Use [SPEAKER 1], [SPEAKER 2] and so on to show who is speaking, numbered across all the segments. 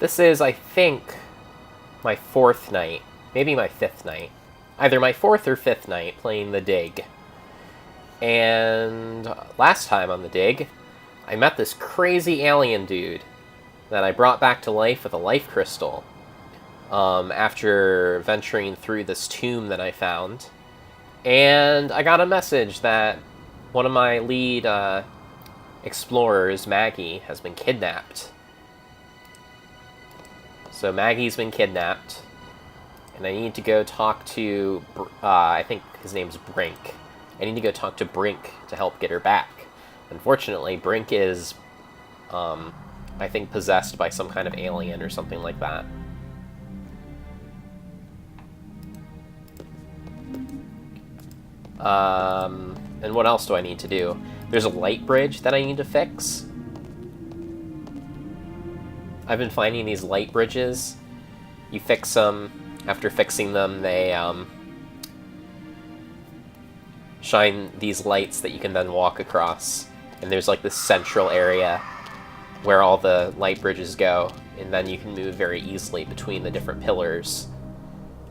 [SPEAKER 1] This is, I think, my 4th night. Maybe my 5th night. Either my 4th or 5th night playing the dig. And last time on the dig, I met this crazy alien dude that I brought back to life with a life crystal after venturing through this tomb that I found. And I got a message that one of my lead explorers, Maggie, has been kidnapped. So Maggie's been kidnapped, and I need to go talk to, I think his name's Brink. I need to go talk to Brink to help get her back. Unfortunately, Brink is, I think, possessed by some kind of alien or something like that. And what else do I need to do? There's a light bridge that I need to fix. I've been finding these light bridges. You fix them. After fixing them, they shine these lights that you can then walk across. And there's like this central area where all the light bridges go. And then you can move very easily between the different pillars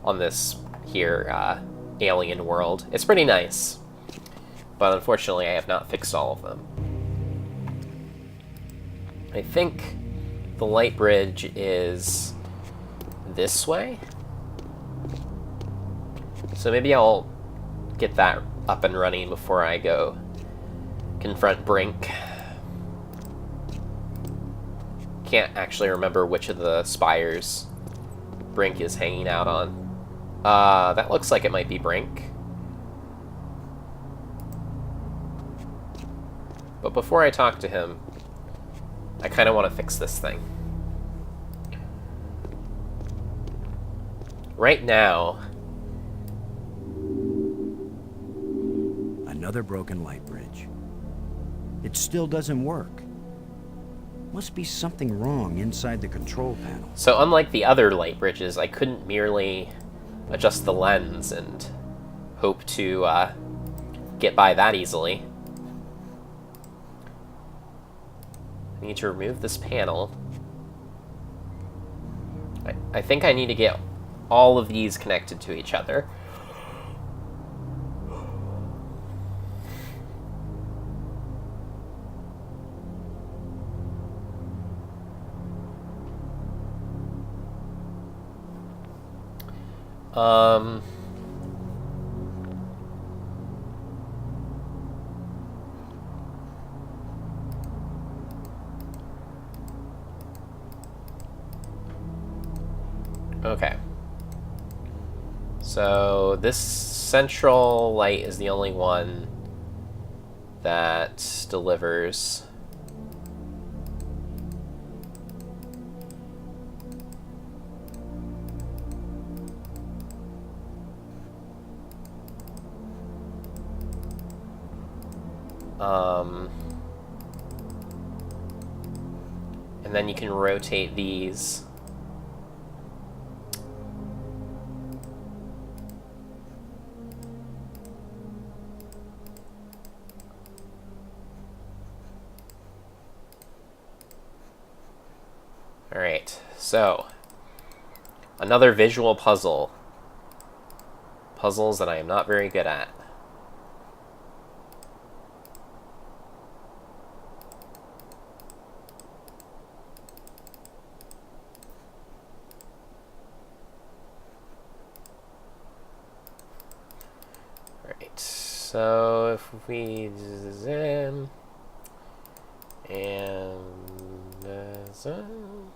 [SPEAKER 1] on this here alien world. It's pretty nice. But unfortunately, I have not fixed all of them. I think the light bridge is this way. So maybe I'll get that up and running before I go confront Brink. Can't actually remember which of the spires Brink is hanging out on. That looks like it might be Brink. But before I talk to him, I kind of want to fix this thing. Right now...
[SPEAKER 2] Another broken light bridge. It still doesn't work. Must be something wrong inside the control panel.
[SPEAKER 1] So unlike the other light bridges, I couldn't merely adjust the lens and hope to get by that easily. I need to remove this panel. I think I need to get all of these connected to each other. Okay. So this central light is the only one that delivers. And then you can rotate these. Alright, so another visual puzzle. Puzzles that I am not very good at. Alright, so if we zoom and zoom.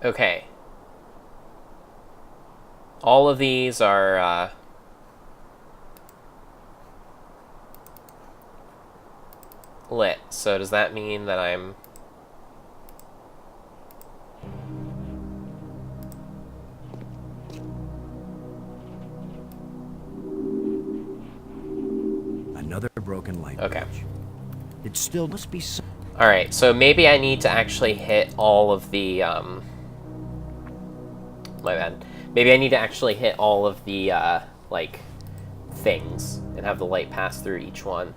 [SPEAKER 1] Okay. All of these are lit, so does that mean that I'm...
[SPEAKER 2] Another broken light bridge. It still must be some...
[SPEAKER 1] Alright, so maybe I need to actually hit all of the, my bad. Maybe I need to actually hit all of the, like, things and have the light pass through each one.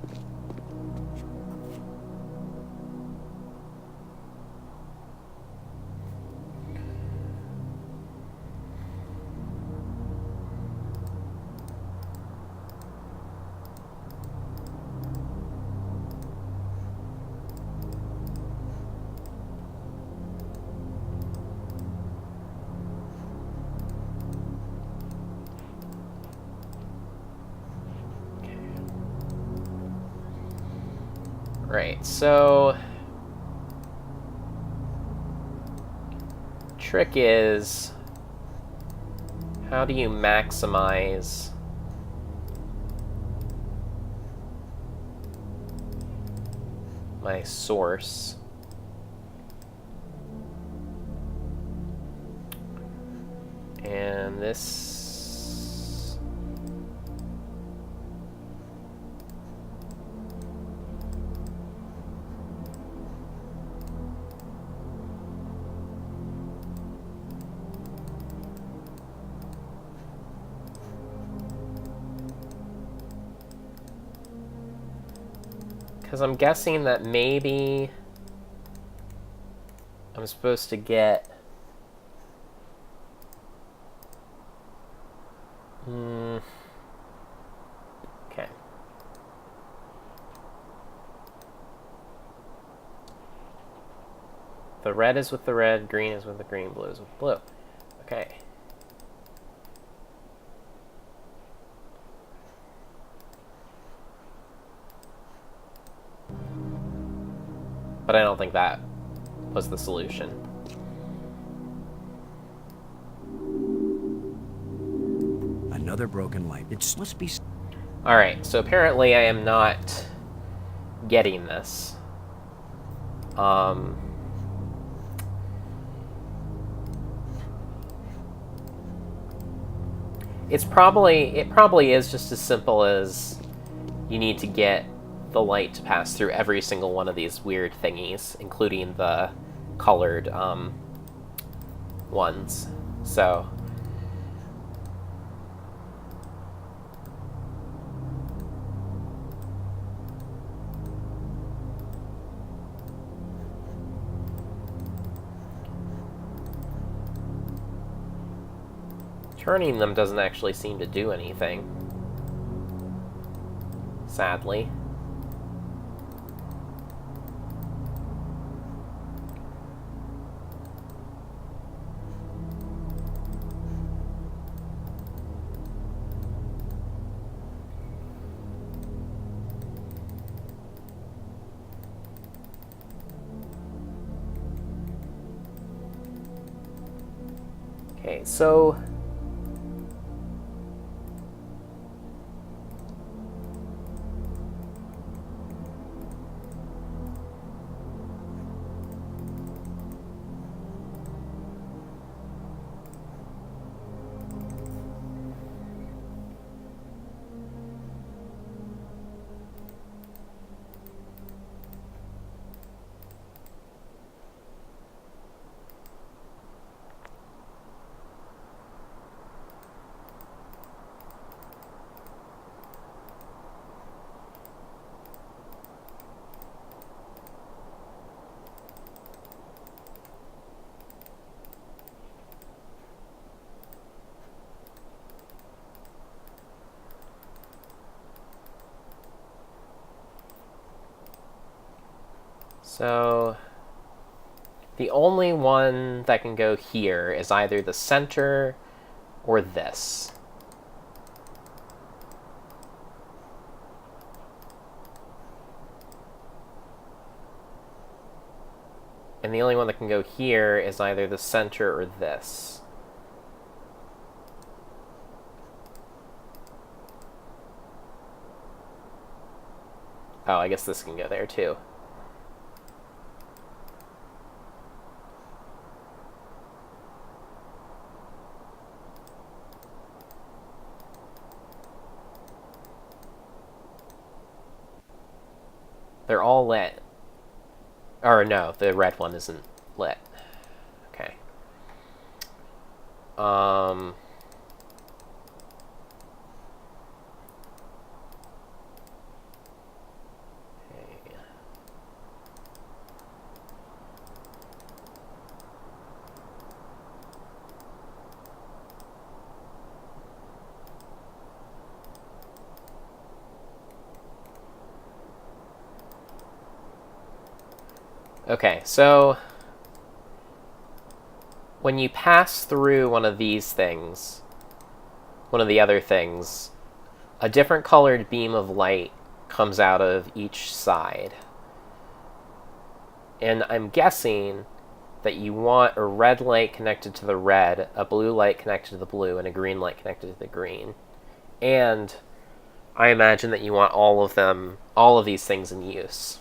[SPEAKER 1] Right, so trick is, how do you maximize my source? And this... Because I'm guessing that maybe I'm supposed to get... Okay. The red is with the red, green is with the green, blue is with blue. Okay. But I don't think that was the solution.
[SPEAKER 2] Another broken light. It must be...
[SPEAKER 1] Alright, so apparently I am not getting this. It probably is just as simple as you need to get the light to pass through every single one of these weird thingies, including the colored ones. So turning them doesn't actually seem to do anything, sadly. Okay, so So the only one that can go here is either the center or this. And the only one that can go here is either the center or this. Oh, I guess this can go there too. They're all lit. Or no, the red one isn't lit. Okay. Okay. Okay, so when you pass through one of these things, one of the other things, a different colored beam of light comes out of each side. And I'm guessing that you want a red light connected to the red, a blue light connected to the blue, and a green light connected to the green. And I imagine that you want all of these things in use.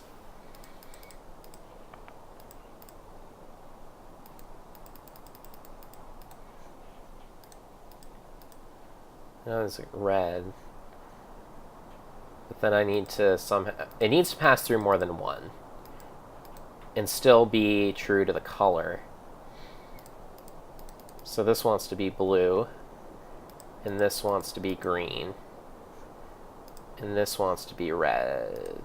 [SPEAKER 1] Now it's red. But then I need to somehow... It needs to pass through more than one. And still be true to the color. So this wants to be blue. And this wants to be green. And this wants to be red.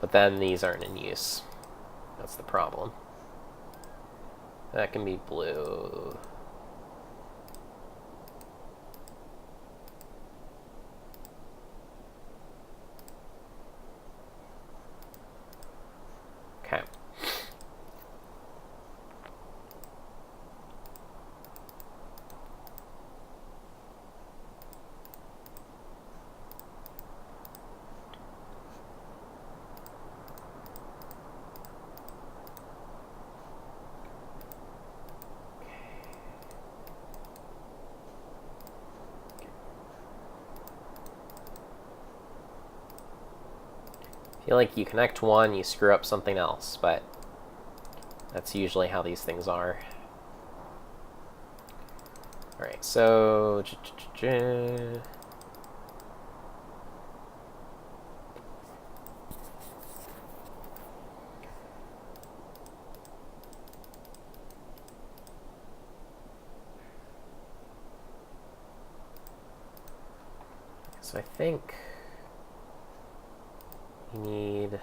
[SPEAKER 1] But then these aren't in use. That's the problem. That can be blue. Okay. I feel like you connect one, you screw up something else, but that's usually how these things are. Alright, so... So I think you need...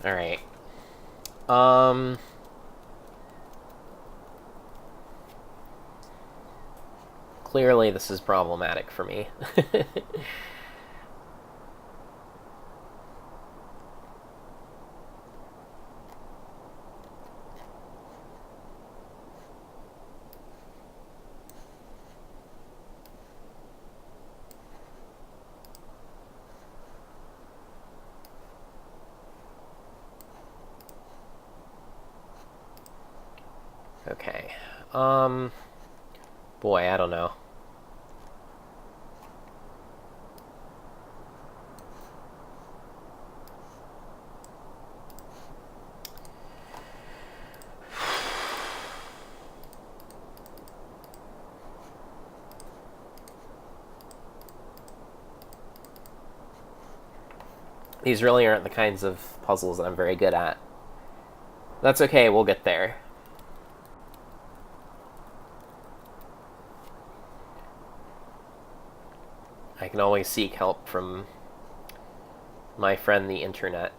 [SPEAKER 1] Alright. Clearly this is problematic for me. Okay. Boy, I don't know. These really aren't the kinds of puzzles that I'm very good at. That's okay, we'll get there. I can always seek help from my friend the internet.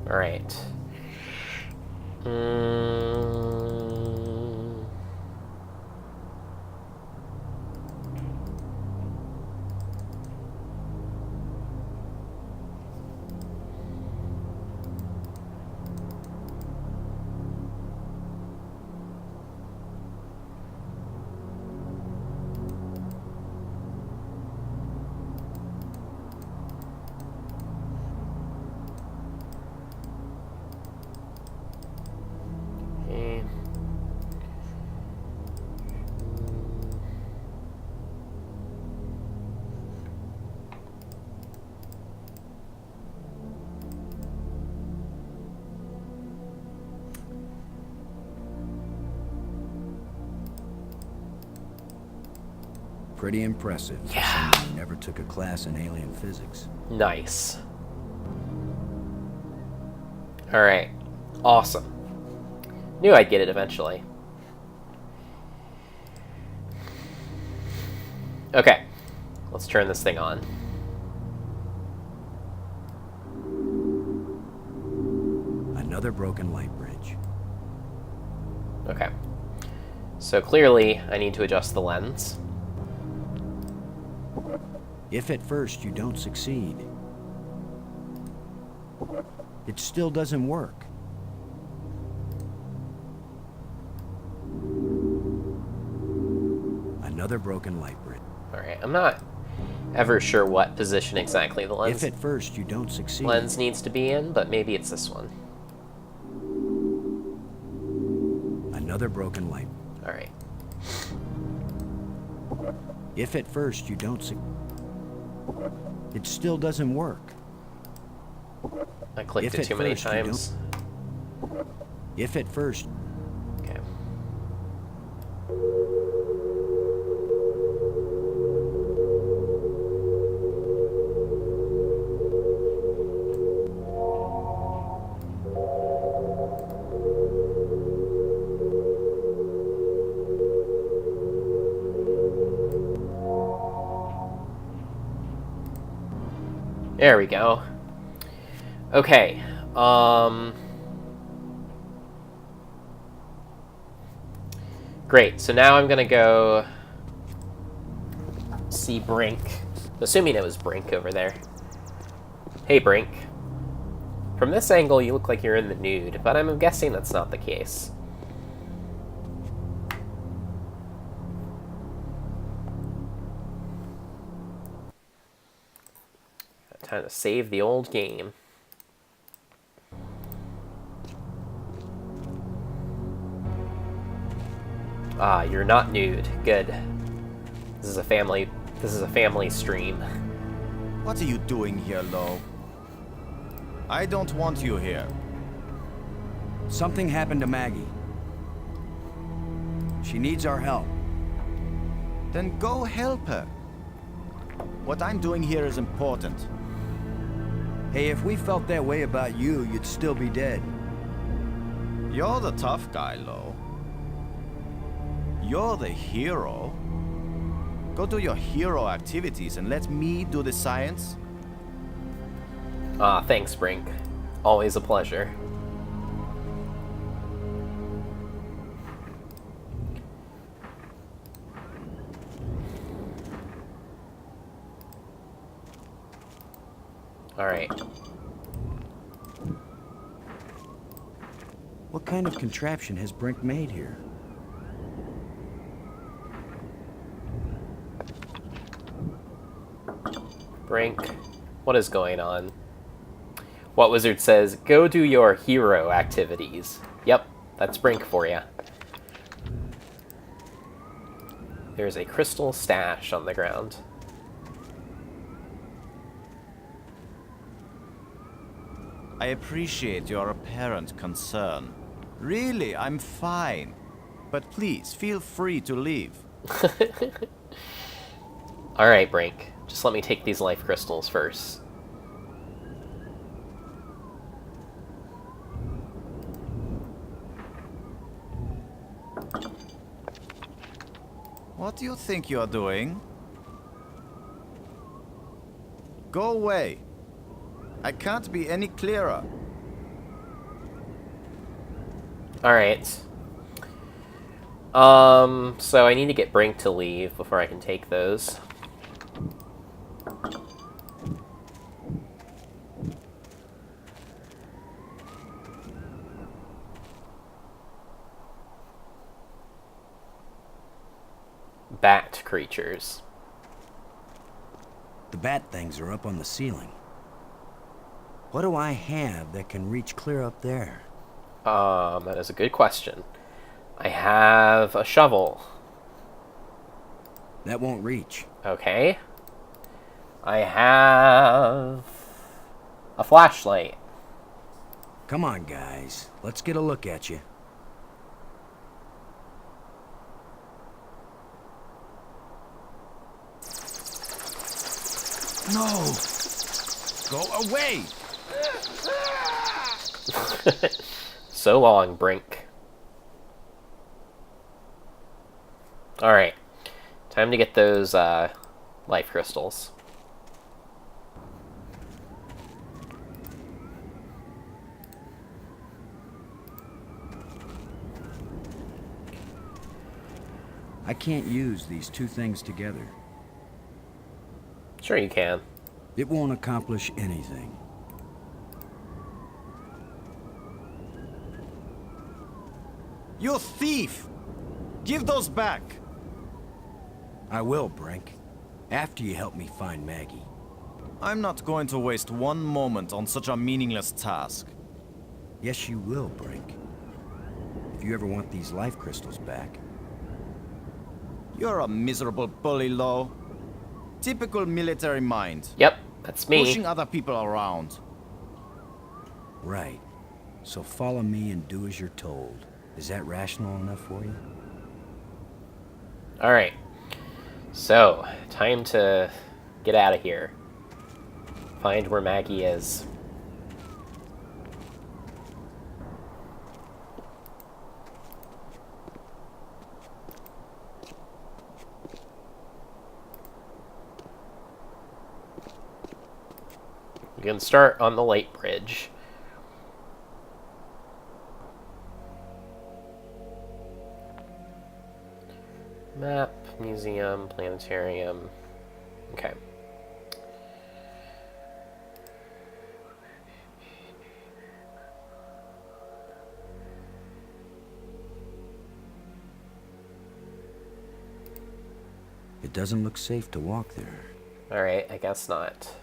[SPEAKER 1] Alright. Mm. Okay.
[SPEAKER 2] Pretty impressive for
[SPEAKER 1] Yeah.
[SPEAKER 2] someone who never took a class in alien physics.
[SPEAKER 1] Nice. Alright. Awesome. Knew I'd get it eventually. Okay. Let's turn this thing on.
[SPEAKER 2] Another broken light bridge.
[SPEAKER 1] Okay. So clearly, I need to adjust the lens.
[SPEAKER 2] If at first you don't succeed, it still doesn't work. Another broken light bridge.
[SPEAKER 1] Alright, I'm not ever sure what position exactly the
[SPEAKER 2] If at first you don't succeed,
[SPEAKER 1] lens needs to be in, but maybe it's this one.
[SPEAKER 2] another broken light.
[SPEAKER 1] Alright.
[SPEAKER 2] If at first you don't succeed, it still doesn't work.
[SPEAKER 1] I clicked
[SPEAKER 2] If
[SPEAKER 1] it
[SPEAKER 2] at
[SPEAKER 1] too many
[SPEAKER 2] first you
[SPEAKER 1] times.
[SPEAKER 2] If at first,
[SPEAKER 1] Okay. There we go. Okay. Great. So now I'm gonna go see Brink. Assuming it was Brink over there. Hey, Brink. From this angle, you look like you're in the nude, but I'm guessing that's not the case. Time to save the old game. Ah, you're not nude. Good. This is a family stream.
[SPEAKER 3] What are you doing here, Lo? I don't want you here.
[SPEAKER 2] something happened to Maggie. She needs our help.
[SPEAKER 3] Then go help her. What I'm doing here is important.
[SPEAKER 2] Hey, if we felt that way about you, you'd still be dead.
[SPEAKER 3] You're the tough guy, Lo. You're the hero. Go do your hero activities and let me do the science.
[SPEAKER 1] Ah, thanks, Brink. Always a pleasure. Alright.
[SPEAKER 2] What kind of contraption has Brink made here?
[SPEAKER 1] Brink, what is going on? What Wizard says, go do your hero activities. Yep, that's Brink for you. There's a crystal stash on the ground.
[SPEAKER 3] I appreciate your apparent concern. Really, I'm fine. But please, feel free to leave.
[SPEAKER 1] Alright, Brink. Just let me take these life crystals first.
[SPEAKER 3] What do you think you're doing? Go away. I can't be any clearer.
[SPEAKER 1] Alright. So I need to get Brink to leave before I can take those. Bat creatures.
[SPEAKER 2] The bat things are up on the ceiling. What do I have that can reach clear up there?
[SPEAKER 1] That is a good question. I have a shovel.
[SPEAKER 2] That won't reach.
[SPEAKER 1] Okay. I have a flashlight.
[SPEAKER 2] Come on, guys. Let's get a look at you.
[SPEAKER 3] No! Go away!
[SPEAKER 1] So long, Brink. Alright. Time to get those life crystals.
[SPEAKER 2] I can't use these two things together.
[SPEAKER 1] Sure you can.
[SPEAKER 2] It won't accomplish anything.
[SPEAKER 3] You thief! Give those back!
[SPEAKER 2] I will, Brink. After you help me find Maggie.
[SPEAKER 3] I'm not going to waste one moment on such a meaningless task.
[SPEAKER 2] Yes, you will, Brink. If you ever want these life crystals back.
[SPEAKER 3] You're a miserable bully, Lo. Typical military mind.
[SPEAKER 1] Yep, that's me.
[SPEAKER 3] Pushing other people around.
[SPEAKER 2] Right. So follow me and do as you're told. Is that rational enough for you?
[SPEAKER 1] Alright. So, time to get out of here. Find where Maggie is. You can start on the light bridge. Map, museum, planetarium. Okay.
[SPEAKER 2] It doesn't look safe to walk there.
[SPEAKER 1] Alright, I guess not.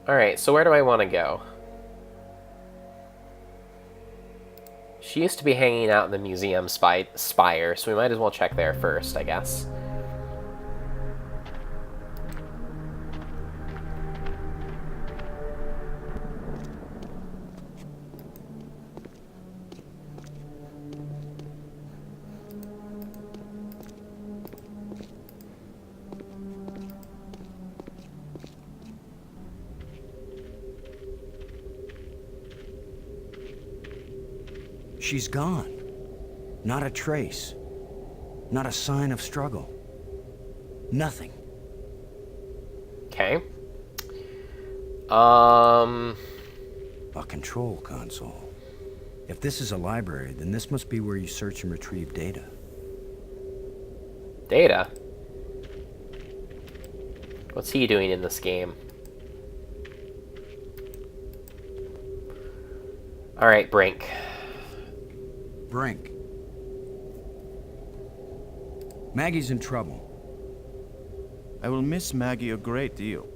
[SPEAKER 1] Alright, so where do I want to go? She used to be hanging out in the museum spire, so we might as well check there first, I guess.
[SPEAKER 2] She's gone. Not a trace. Not a sign of struggle. Nothing.
[SPEAKER 1] Okay.
[SPEAKER 2] A control console. If this is a library, then this must be where you search and retrieve data.
[SPEAKER 1] Data? What's he doing in this game? Alright, Brink.
[SPEAKER 2] Brink. Maggie's in trouble.
[SPEAKER 3] I will miss Maggie a great deal.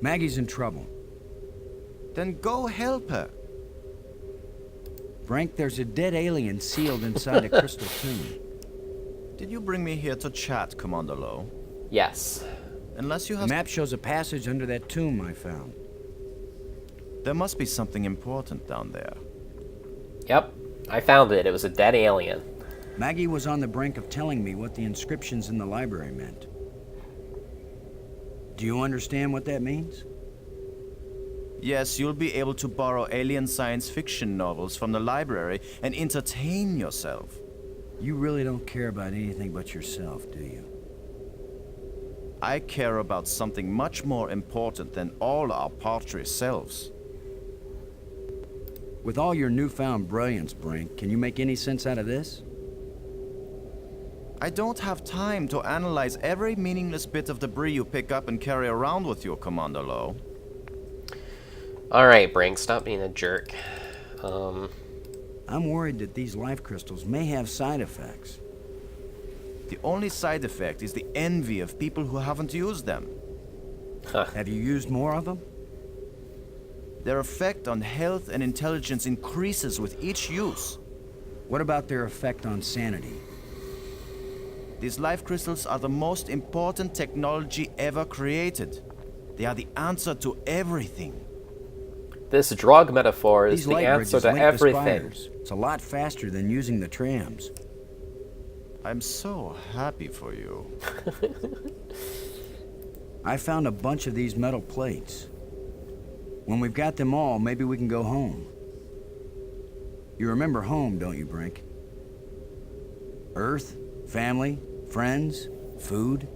[SPEAKER 2] Maggie's in trouble.
[SPEAKER 3] Then go help her.
[SPEAKER 2] Brink, there's a dead alien sealed inside a crystal tomb.
[SPEAKER 3] Did you bring me here to chat, Commander Lo?
[SPEAKER 1] Yes.
[SPEAKER 3] Unless you
[SPEAKER 2] The
[SPEAKER 3] have...
[SPEAKER 2] map shows a passage under that tomb I found.
[SPEAKER 3] There must be something important down there.
[SPEAKER 1] Yep. I found it. It was a dead alien.
[SPEAKER 2] Maggie was on the brink of telling me what the inscriptions in the library meant. Do you understand what that means?
[SPEAKER 3] Yes, you'll be able to borrow alien science fiction novels from the library and entertain yourself.
[SPEAKER 2] You really don't care about anything but yourself, do you?
[SPEAKER 3] I care about something much more important than all our paltry selves.
[SPEAKER 2] With all your newfound brilliance, Brink, can you make any sense out of this?
[SPEAKER 3] I don't have time to analyze every meaningless bit of debris you pick up and carry around with you, Commander Lowe.
[SPEAKER 1] Alright, Brink, stop being a jerk.
[SPEAKER 2] I'm worried that these life crystals may have side effects.
[SPEAKER 3] The only side effect is the envy of people who haven't used them.
[SPEAKER 2] Have you used more of them?
[SPEAKER 3] Their effect on health and intelligence increases with each use.
[SPEAKER 2] What about their effect on sanity?
[SPEAKER 3] These life crystals are the most important technology ever created. They are the answer to everything.
[SPEAKER 1] This drug metaphor is
[SPEAKER 2] These
[SPEAKER 1] the
[SPEAKER 2] light
[SPEAKER 1] answer
[SPEAKER 2] bridges
[SPEAKER 1] to
[SPEAKER 2] link the
[SPEAKER 1] everything.
[SPEAKER 2] spires. It's a lot faster than using the trams.
[SPEAKER 3] I'm so happy for you.
[SPEAKER 2] I found a bunch of these metal plates. When we've got them all, maybe we can go home. You remember home, don't you, Brink? Earth, family, friends, food.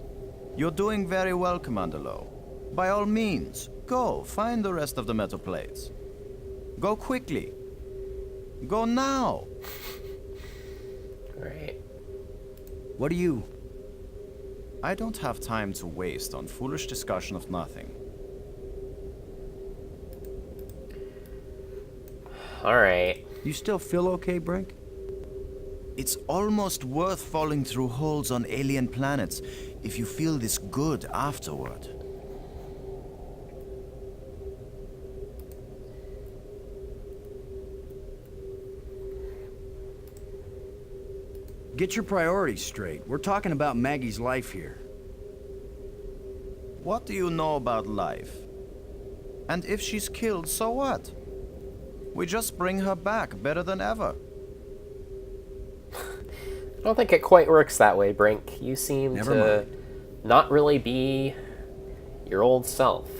[SPEAKER 3] You're doing very well, Commander Lowe. By all means, go find the rest of the metal plates. Go quickly. Go now.
[SPEAKER 1] Alright.
[SPEAKER 2] What do you...
[SPEAKER 3] I don't have time to waste on foolish discussion of nothing.
[SPEAKER 1] Alright.
[SPEAKER 2] You still feel okay, Brink?
[SPEAKER 3] It's almost worth falling through holes on alien planets if you feel this good afterward.
[SPEAKER 2] Get your priorities straight. We're talking about Maggie's life here.
[SPEAKER 3] What do you know about life? And if she's killed, so what? We just bring her back better than ever.
[SPEAKER 1] I don't think it quite works that way, Brink. You seem
[SPEAKER 2] Never
[SPEAKER 1] to
[SPEAKER 2] mind.
[SPEAKER 1] not really be your old self.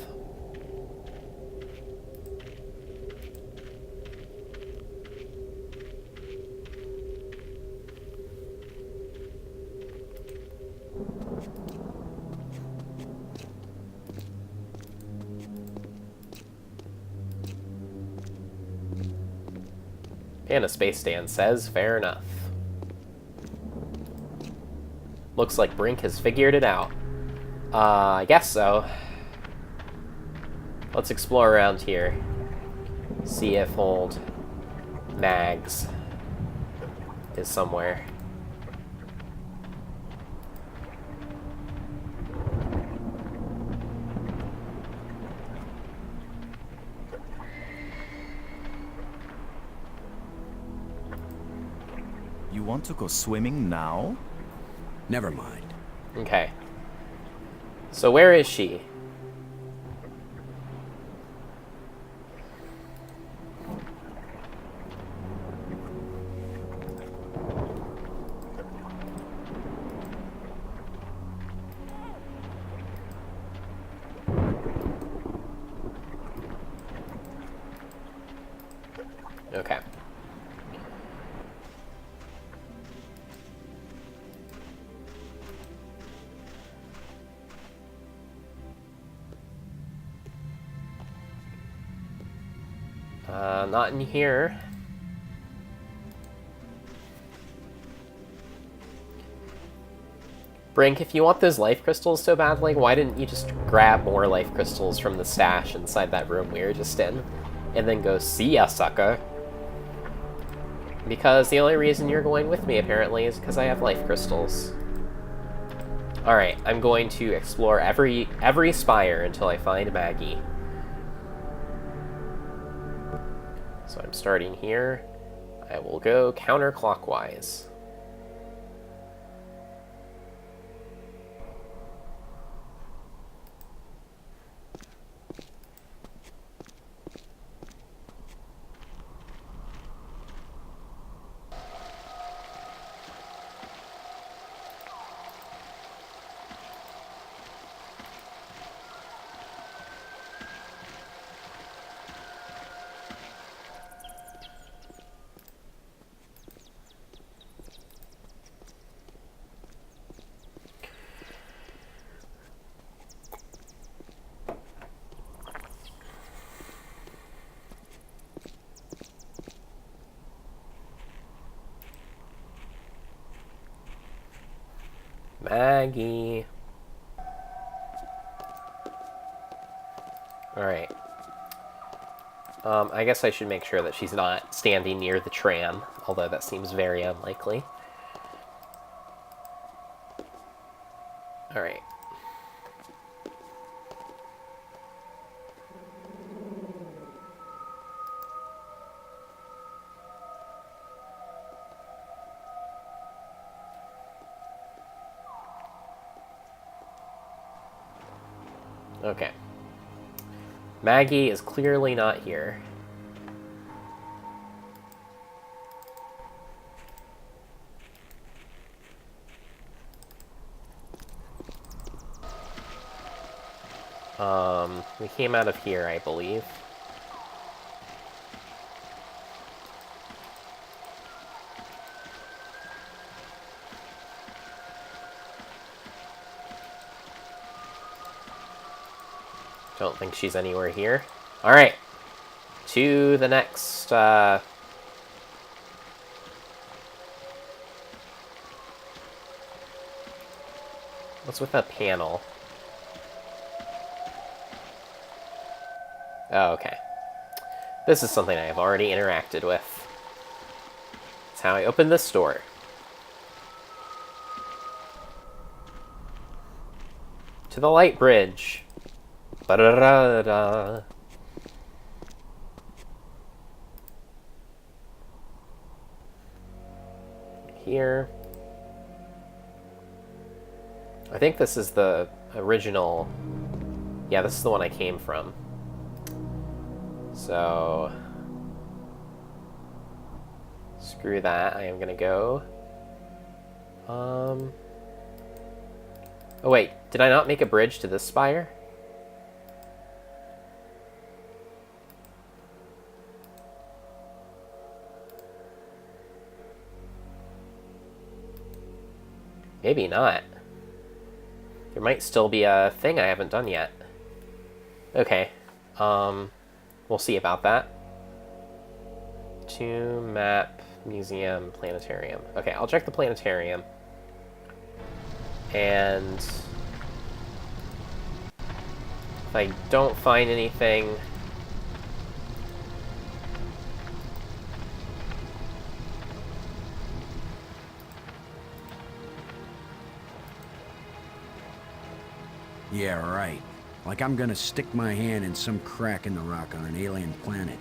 [SPEAKER 1] And a space station says, fair enough. Looks like Brink has figured it out. I guess so. Let's explore around here. See if old Mags is somewhere.
[SPEAKER 3] You want to go swimming now?
[SPEAKER 2] Never mind.
[SPEAKER 1] Okay. So where is she? Okay. Not in here. Brink, if you want those life crystals so badly, why didn't you just grab more life crystals from the stash inside that room we were just in, and then go, see ya, sucker? Because the only reason you're going with me, apparently, is because I have life crystals. Alright, I'm going to explore every spire until I find Maggie. So I'm starting here. I will go counterclockwise. Maggie. Alright. I guess I should make sure that she's not standing near the tram, although that seems very unlikely. Alright. Okay. Maggie is clearly not here. We came out of here, I believe. Don't think she's anywhere here. Alright. To the next, what's with that panel? Oh, okay. This is something I have already interacted with. That's how I opened this door. To the light bridge. Ba-da-da-da-da. Here. I think this is the original... Yeah, this is the one I came from. So... Screw that. I am gonna go... Oh wait, did I not make a bridge to this spire? Maybe not. There might still be a thing I haven't done yet. Okay. We'll see about that. To map, museum, planetarium. Okay, I'll check the planetarium. And if I don't find anything...
[SPEAKER 2] Yeah, right. Like I'm gonna stick my hand in some crack in the rock on an alien planet.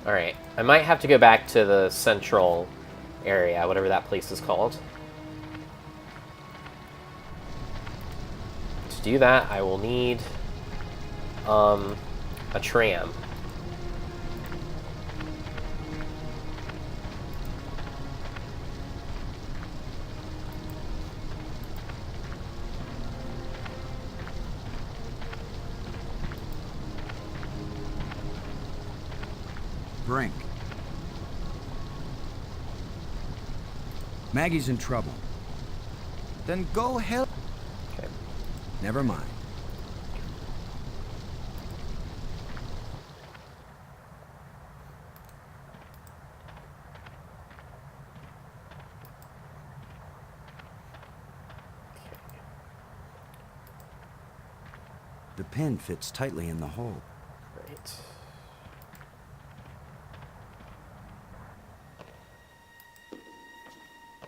[SPEAKER 1] Alright, I might have to go back to the central area, whatever that place is called. To do that, I will need a tram.
[SPEAKER 2] Brink. Maggie's in trouble.
[SPEAKER 3] Then go help.
[SPEAKER 1] Okay.
[SPEAKER 2] Never mind. The pin fits tightly in the hole.
[SPEAKER 1] Right.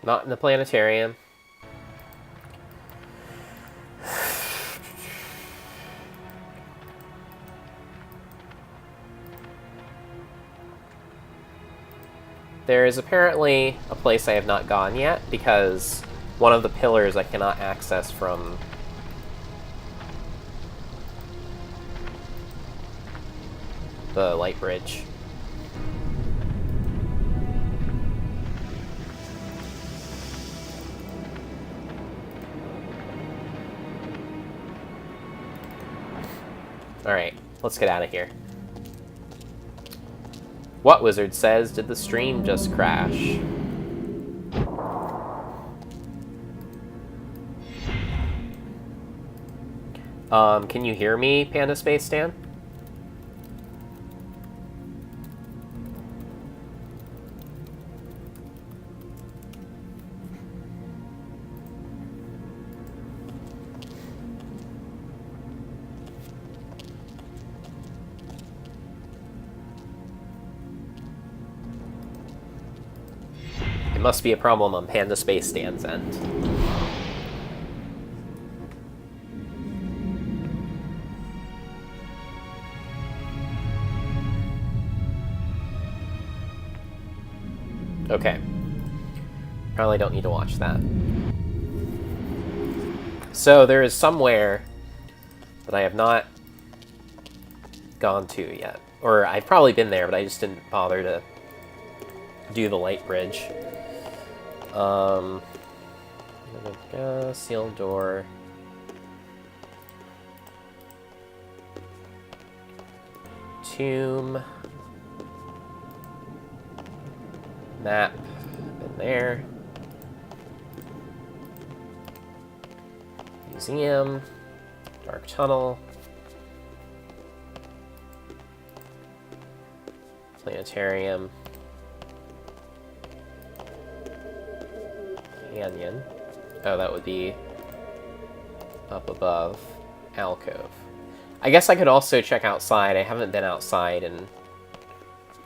[SPEAKER 1] Not in the planetarium. There is apparently a place I have not gone yet, because one of the pillars I cannot access from the light bridge. Alright, let's get out of here. What Wizard says, did the stream just crash? Can you hear me, Panda Space Stan? must be a problem on Panda Space Stan's end. Okay. Probably don't need to watch that. So there is somewhere that I have not gone to yet. Or I've probably been there, but I just didn't bother to do the light bridge. Sealed door. Tomb. Map. Been there. Museum. Dark tunnel. Planetarium. Canyon. Oh, that would be up above. Alcove. I guess I could also check outside. I haven't been outside in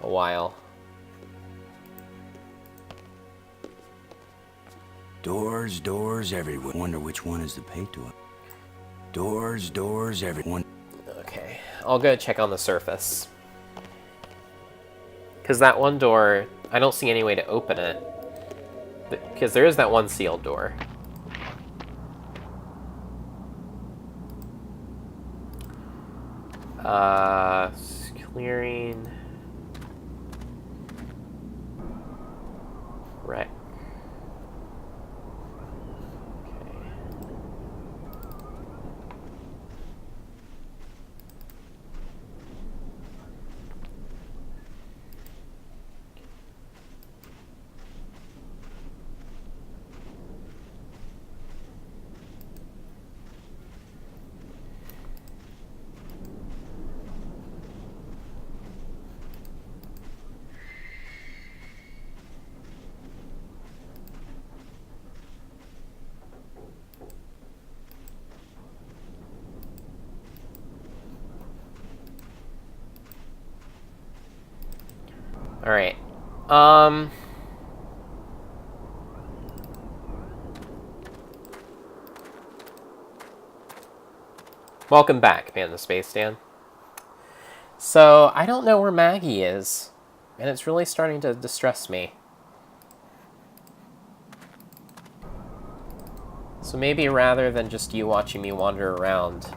[SPEAKER 1] a while.
[SPEAKER 2] Doors, doors everywhere. Wonder which one is the pay to it. Doors, doors everywhere.
[SPEAKER 1] Okay, I'll go check on the surface. Because that one door, I don't see any way to open it. Because there is that one sealed door. Clearing. Wreck. Alright. Welcome back, Panda Space Stan. So, I don't know where Maggie is, and it's really starting to distress me. So maybe rather than just you watching me wander around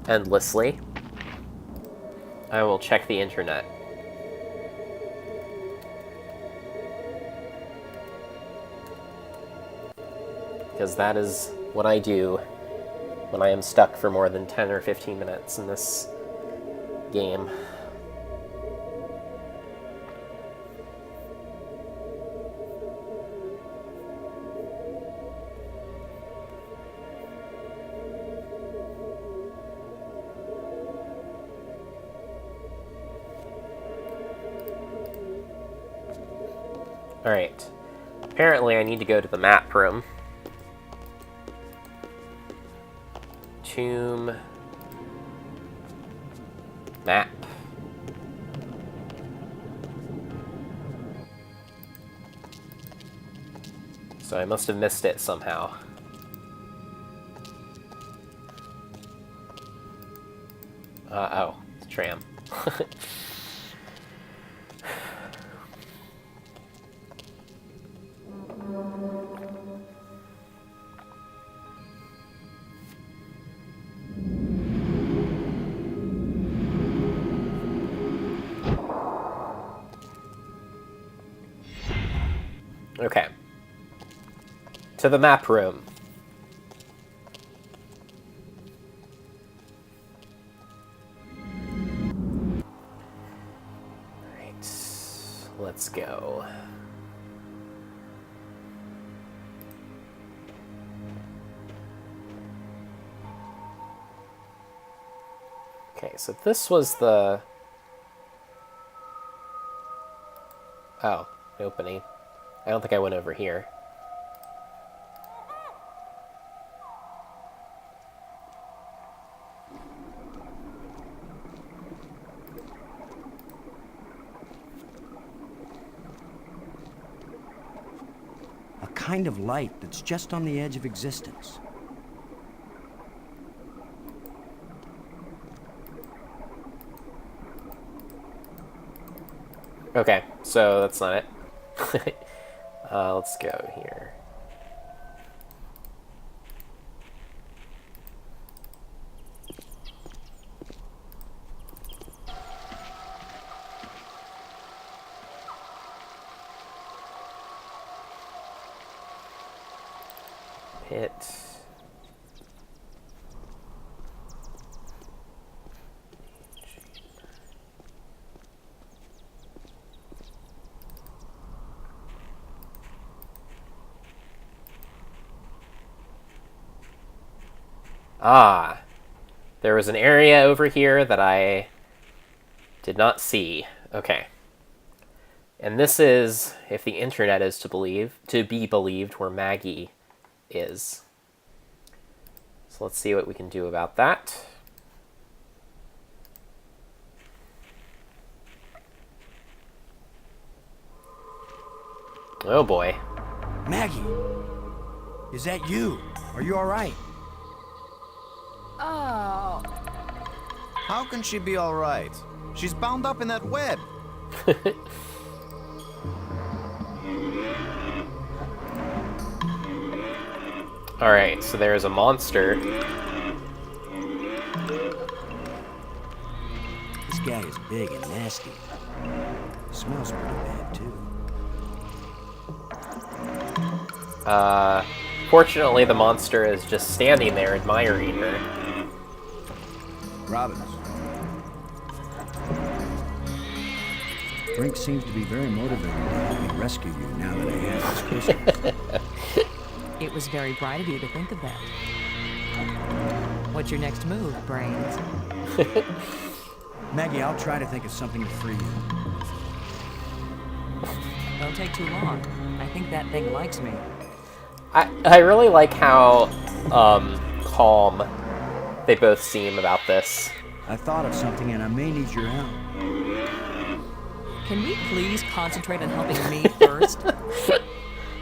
[SPEAKER 1] endlessly, I will check the internet. Because that is what I do when I am stuck for more than 10 or 15 minutes in this game. Alright. Apparently I need to go to the map room. Tomb. Map. So I must have missed it somehow. Oh, it's a tram. Okay. To the map room. Alright. Let's go. Okay, so this was the... Oh, opening. I don't think I went over here.
[SPEAKER 2] kind of light that's just on the edge of existence.
[SPEAKER 1] Okay, so that's not it. Let's go here. Pit. Ah, there was an area over here that I did not see. Okay. And this is, if the internet is to be believed, where Maggie is. So let's see what we can do about that. Oh boy.
[SPEAKER 2] Maggie! Is that you? Are you alright?
[SPEAKER 4] Oh.
[SPEAKER 3] How can she be all right? She's bound up in that web.
[SPEAKER 1] Alright, so there's a monster.
[SPEAKER 2] This guy is big and nasty. Smells pretty bad, too.
[SPEAKER 1] Fortunately, the monster is just standing there admiring her.
[SPEAKER 2] Robbins. Brink seems to be very motivated to help me rescue you now that I have this crystal.
[SPEAKER 4] It was very bright of you to think of that. What's your next move, Brains?
[SPEAKER 2] Maggie, I'll try to think of something to free you.
[SPEAKER 4] Don't take too long. I think that thing likes me.
[SPEAKER 1] I really like how calm they both seem about this.
[SPEAKER 2] I thought of something and I may need your help.
[SPEAKER 4] Can we please concentrate on helping me first?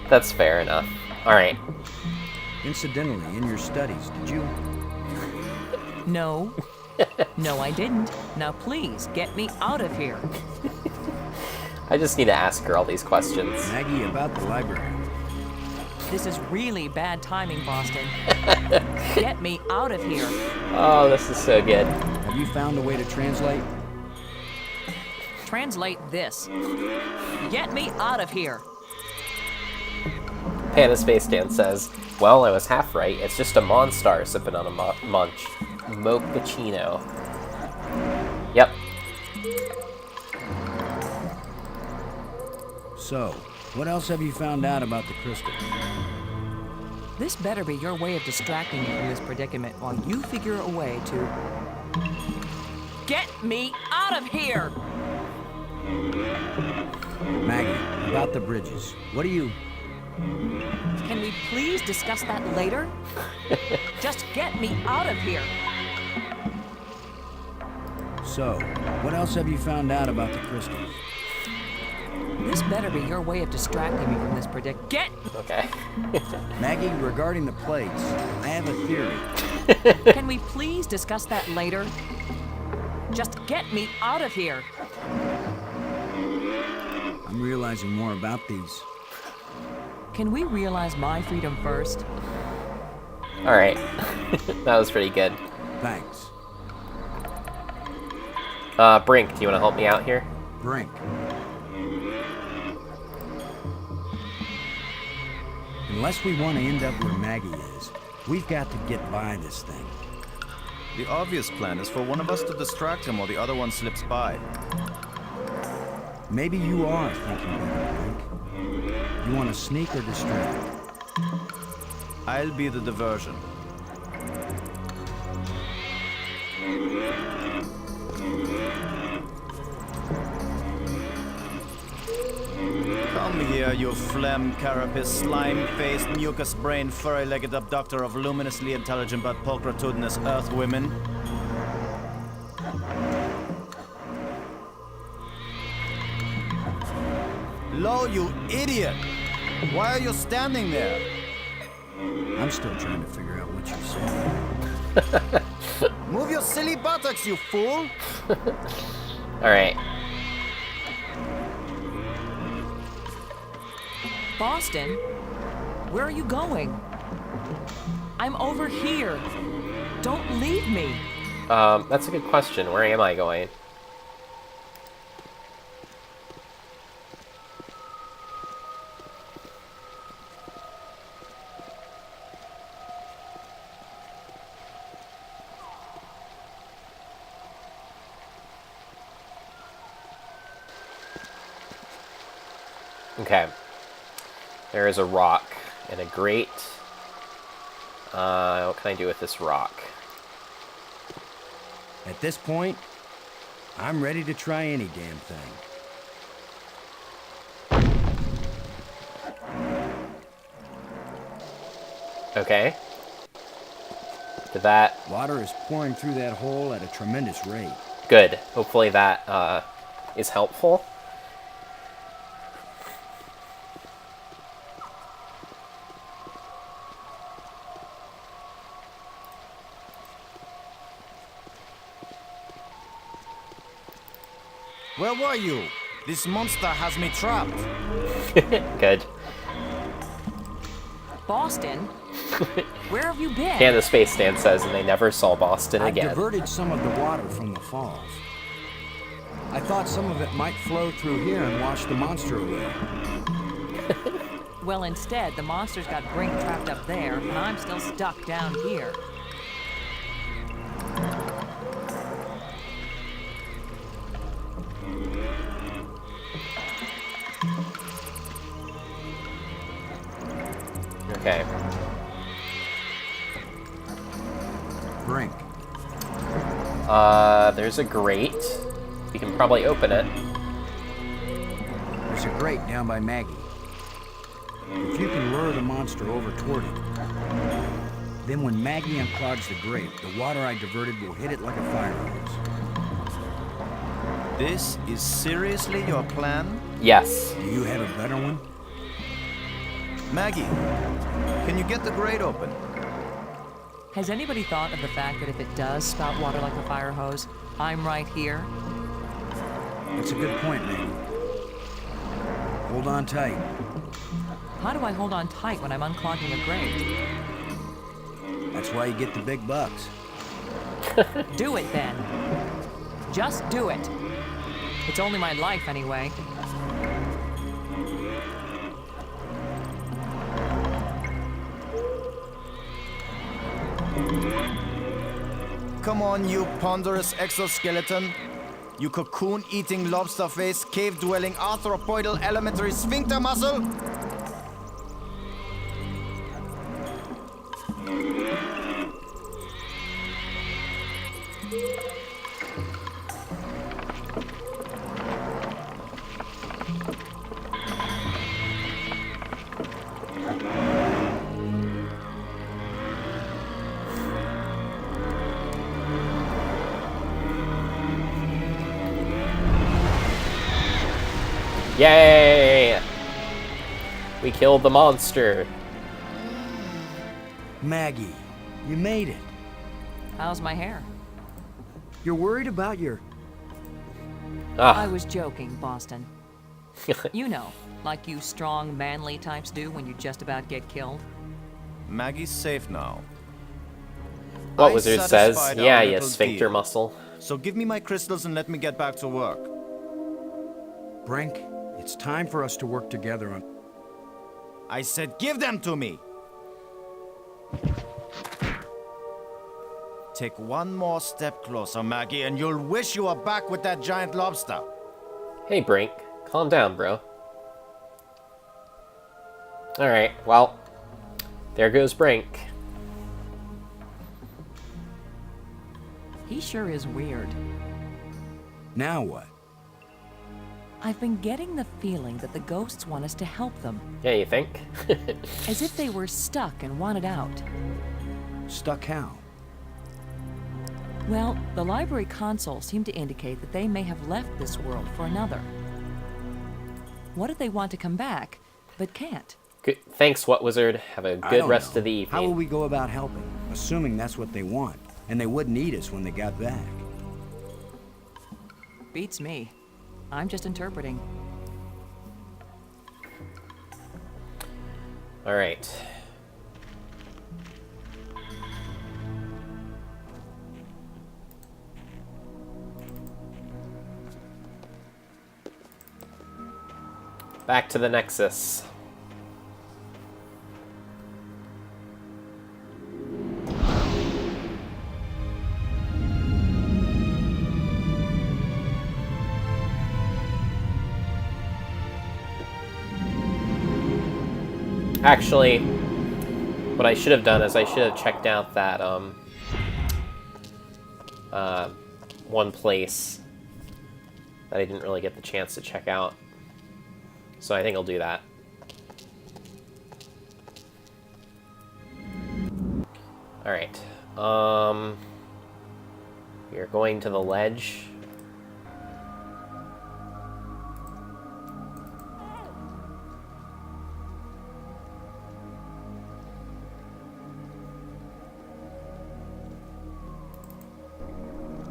[SPEAKER 1] That's fair enough. Alright.
[SPEAKER 2] Incidentally, in your studies, did you...
[SPEAKER 4] No. No, I didn't. Now please, get me out of here.
[SPEAKER 1] I just need to ask her all these questions.
[SPEAKER 2] Maggie, about the library.
[SPEAKER 4] This is really bad timing, Boston. Get me out of here.
[SPEAKER 1] Oh, this is so good.
[SPEAKER 2] Have you found a way to translate?
[SPEAKER 4] Translate this. Get me out of here.
[SPEAKER 1] Panda Space Dan says, well, I was half right. It's just a Monstar sipping on a munch. Mochaccino. Yep.
[SPEAKER 2] So, what else have you found out about the crystal?
[SPEAKER 4] This better be your way of distracting me from this predicament while you figure a way to... Get me out of here!
[SPEAKER 2] Maggie, about the bridges. What do you...
[SPEAKER 4] Can we please discuss that later? Just get me out of here!
[SPEAKER 2] So, what else have you found out about the crystal?
[SPEAKER 4] This better be your way of distracting me from this Get...
[SPEAKER 1] Okay.
[SPEAKER 2] Maggie, regarding the plates, I have a theory.
[SPEAKER 4] Can we please discuss that later? Just get me out of here!
[SPEAKER 2] I'm realizing more about these.
[SPEAKER 4] Can we realize my freedom first?
[SPEAKER 1] Alright. That was pretty good.
[SPEAKER 2] Thanks.
[SPEAKER 1] Brink, do you want to help me out here?
[SPEAKER 2] Brink. Unless we want to end up where Maggie is, we've got to get by this thing.
[SPEAKER 3] The obvious plan is for one of us to distract him while the other one slips by.
[SPEAKER 2] Maybe you are thinking better, Brink. You want to sneak or distract?
[SPEAKER 3] I'll be the diversion. Come here, you phlegm carapace, slime-faced, mucus-brained, furry-legged abductor of luminously intelligent but pulchritudinous earth women. Lo, you idiot! Why are you standing there?
[SPEAKER 2] I'm still trying to figure out what you said.
[SPEAKER 3] Move your silly buttocks, you fool!
[SPEAKER 1] Alright.
[SPEAKER 4] Boston, where are you going? I'm over here. Don't leave me.
[SPEAKER 1] That's a good question. Where am I going? Okay. There is a rock and a grate. What can I do with this rock?
[SPEAKER 2] At this point, I'm ready to try any damn thing.
[SPEAKER 1] Okay. Did that...
[SPEAKER 2] Water is pouring through that hole at a tremendous rate.
[SPEAKER 1] Good. Hopefully that is helpful.
[SPEAKER 3] Where were you? This monster has me trapped.
[SPEAKER 1] Good.
[SPEAKER 4] Boston, where have you been?
[SPEAKER 1] And the space stand says, and they never saw Boston
[SPEAKER 2] I
[SPEAKER 1] again.
[SPEAKER 2] diverted some of the water from the falls. I thought some of it might flow through here and wash the monster away.
[SPEAKER 4] Well, instead, the monster's got Brink trapped up there, and I'm still stuck down here.
[SPEAKER 1] Okay.
[SPEAKER 2] Brink.
[SPEAKER 1] There's a grate. We can probably open it.
[SPEAKER 2] There's a grate down by Maggie. If you can lure the monster over toward it, then when Maggie unclogs the grate, the water I diverted will hit it like a fire hose.
[SPEAKER 3] This is seriously your plan?
[SPEAKER 1] Yes.
[SPEAKER 2] Do you have a better one?
[SPEAKER 3] Maggie, can you get the grate open?
[SPEAKER 4] Has anybody thought of the fact that if it does spout water like a fire hose, I'm right here?
[SPEAKER 2] That's a good point, Maggie. Hold on tight.
[SPEAKER 4] How do I hold on tight when I'm unclogging a grate?
[SPEAKER 2] That's why you get the big bucks.
[SPEAKER 4] Do it then. Just do it. It's only my life anyway.
[SPEAKER 3] Come on, you ponderous exoskeleton. You cocoon-eating lobster face, cave-dwelling arthropoidal elementary sphincter muscle.
[SPEAKER 1] Yay! We killed the monster.
[SPEAKER 2] Maggie, you made it.
[SPEAKER 4] How's my hair?
[SPEAKER 2] You're worried about your...
[SPEAKER 4] I was joking, Boston. You know, like you strong, manly types do when you just about get killed.
[SPEAKER 3] Maggie's safe now.
[SPEAKER 1] What
[SPEAKER 3] I
[SPEAKER 1] Wizard says?
[SPEAKER 3] satisfied
[SPEAKER 1] Yeah,
[SPEAKER 3] our
[SPEAKER 1] you
[SPEAKER 3] little
[SPEAKER 1] sphincter
[SPEAKER 3] deal.
[SPEAKER 1] muscle.
[SPEAKER 3] So give me my crystals and let me get back to work.
[SPEAKER 2] Brink, it's time for us to work together on...
[SPEAKER 3] I said give them to me! Take one more step closer, Maggie, and you'll wish you were back with that giant lobster.
[SPEAKER 1] Hey, Brink. Calm down, bro. Alright, well, there goes Brink.
[SPEAKER 4] He sure is weird.
[SPEAKER 2] Now what?
[SPEAKER 4] I've been getting the feeling that the ghosts want us to help them,
[SPEAKER 1] Yeah, you think?
[SPEAKER 4] as if they were stuck and wanted out.
[SPEAKER 2] Stuck how?
[SPEAKER 4] Well, the library consoles seem to indicate that they may have left this world for another. What if they want to come back, but can't?
[SPEAKER 1] Good. Thanks, What Wizard. Have a
[SPEAKER 2] I
[SPEAKER 1] good
[SPEAKER 2] don't
[SPEAKER 1] rest
[SPEAKER 2] know.
[SPEAKER 1] of the evening.
[SPEAKER 2] How will we go about helping? Assuming that's what they want, and they wouldn't eat us when they got back.
[SPEAKER 4] Beats me. I'm just interpreting.
[SPEAKER 1] All right. Back to the Nexus. Actually, what I should have done is I should have checked out that one place that I didn't really get the chance to check out. So I think I'll do that. All right. We are going to the ledge.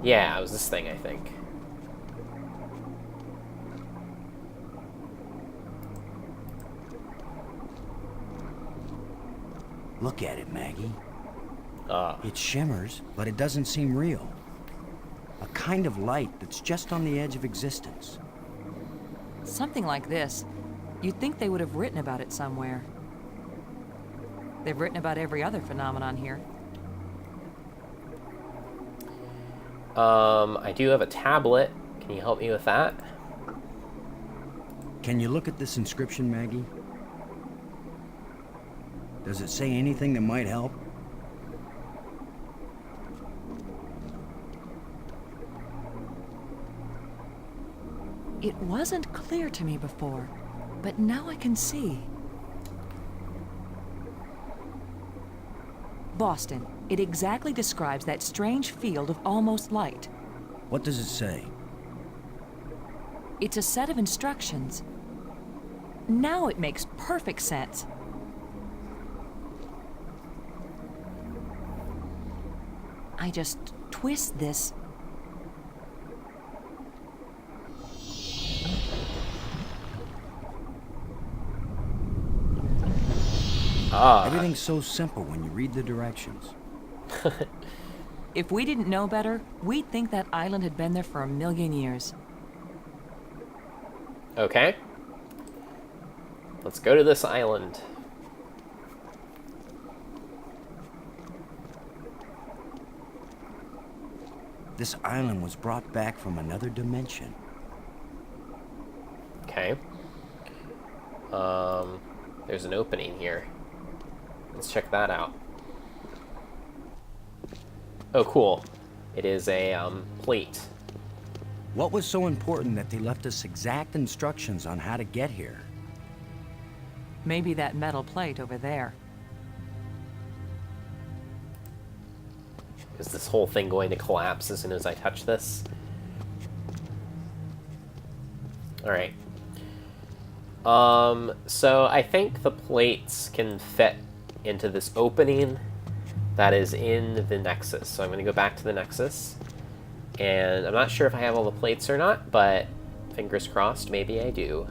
[SPEAKER 1] Yeah, it was this thing, I think.
[SPEAKER 2] Look at it, Maggie.
[SPEAKER 1] Ah.
[SPEAKER 2] It shimmers, but it doesn't seem real. A kind of light that's just on the edge of existence.
[SPEAKER 4] Something like this. You'd think they would have written about it somewhere. They've written about every other phenomenon here.
[SPEAKER 1] I do have a tablet. Can you help me with that?
[SPEAKER 2] Can you look at this inscription, Maggie? Does it say anything that might help?
[SPEAKER 4] It wasn't clear to me before, but now I can see. Boston. It exactly describes that strange field of almost light.
[SPEAKER 2] What does it say?
[SPEAKER 4] It's a set of instructions. Now it makes perfect sense. I just twist this.
[SPEAKER 1] Ah.
[SPEAKER 2] Everything's so simple when you read the directions.
[SPEAKER 4] If we didn't know better, we'd think that island had been there for 1,000,000 years.
[SPEAKER 1] Okay. Let's go to this island.
[SPEAKER 2] This island was brought back from another dimension.
[SPEAKER 1] Okay. There's an opening here. Let's check that out. Oh, cool. It is a plate.
[SPEAKER 2] What was so important that they left us exact instructions on how to get here?
[SPEAKER 4] Maybe that metal plate over there.
[SPEAKER 1] Is this whole thing going to collapse as soon as I touch this? Alright. So I think the plates can fit into this opening that is in the Nexus. So I'm going to go back to the Nexus. And I'm not sure if I have all the plates or not, but fingers crossed, maybe I do.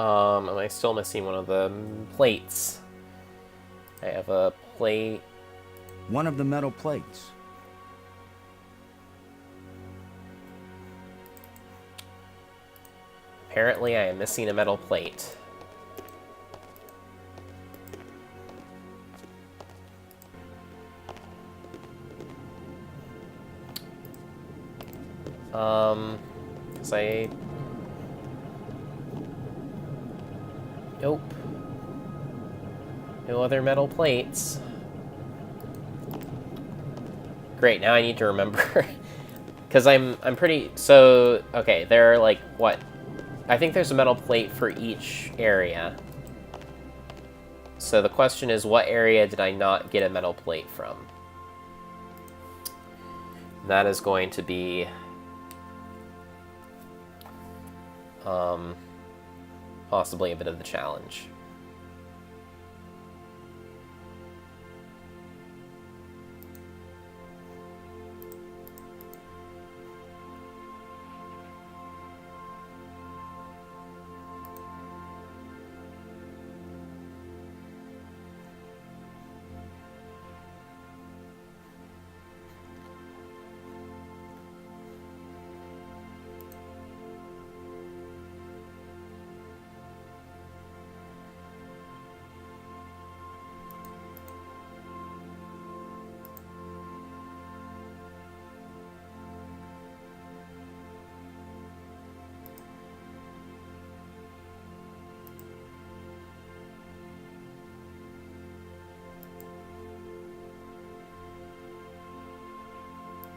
[SPEAKER 1] Am I still missing one of the plates? I have a plate.
[SPEAKER 2] One of the metal plates.
[SPEAKER 1] Apparently, I am missing a metal plate. Cause I... Nope. No other metal plates. Great, now I need to remember. Because I'm pretty... So, okay, there are, like, what? I think there's a metal plate for each area. So the question is, what area did I not get a metal plate from? And that is going to be... possibly a bit of the challenge.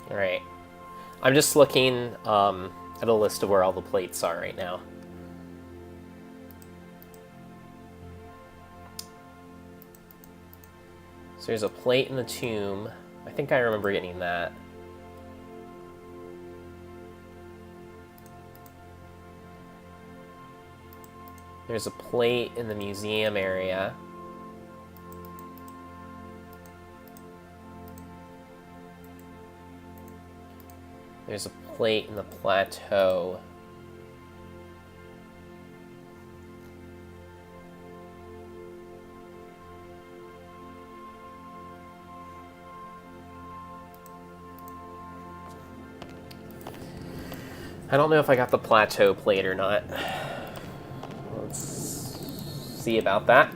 [SPEAKER 1] Alright. I'm just looking at a list of where all the plates are right now. So there's a plate in the tomb. I think I remember getting that. There's a plate in the museum area. There's a plate in the plateau. I don't know if I got the plateau plate or not. Let's see about that.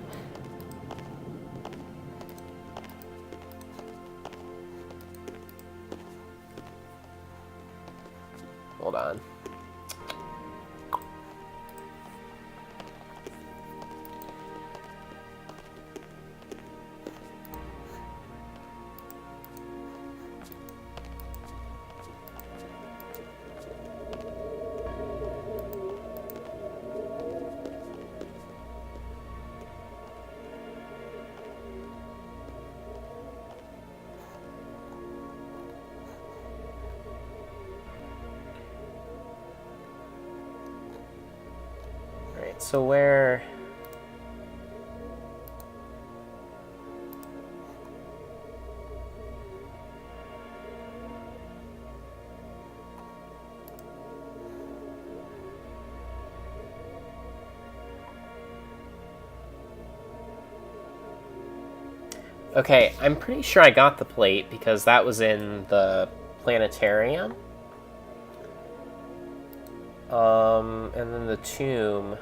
[SPEAKER 1] Hold on. So where... Okay, I'm pretty sure I got the plate because that was in the planetarium. And then the tomb...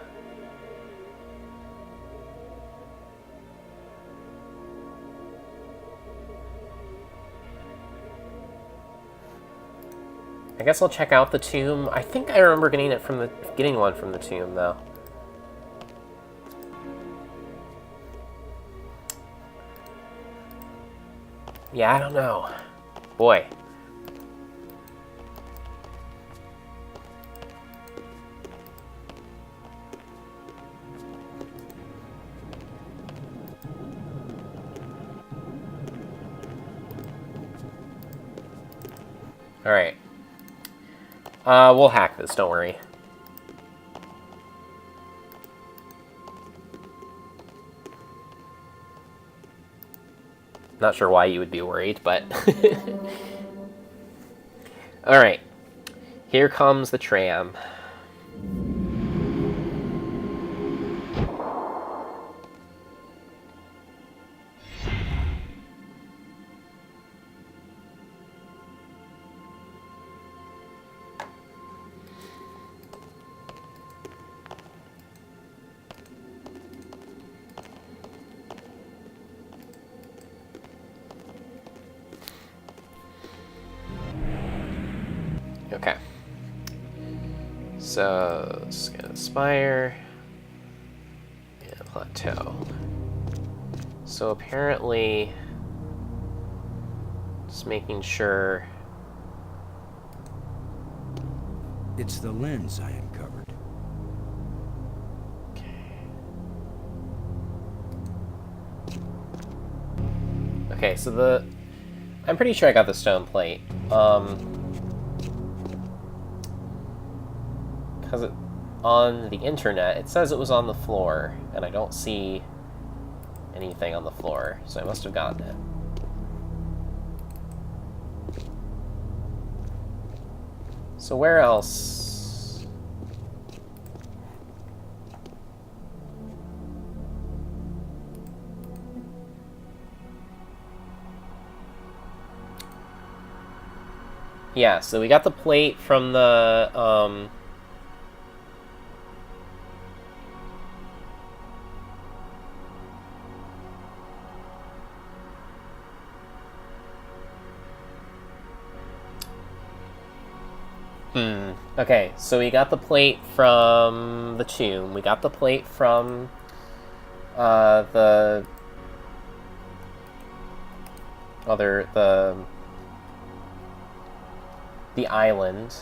[SPEAKER 1] I guess I'll check out the tomb. I think I remember getting one from the tomb, though. Yeah, I don't know. Boy. All right. We'll hack this, don't worry. Not sure why you would be worried, but... Alright. Here comes the tram. Okay. So, scan spire and plateau. So apparently, just making sure.
[SPEAKER 2] It's the lens I uncovered.
[SPEAKER 1] Okay, so I'm pretty sure I got the stone plate. Because on the internet, it says it was on the floor, and I don't see anything on the floor, so I must have gotten it. So where else? Yeah, so we got the plate from the, Okay, so we got the plate from the tomb. We got the plate from, the other, the island.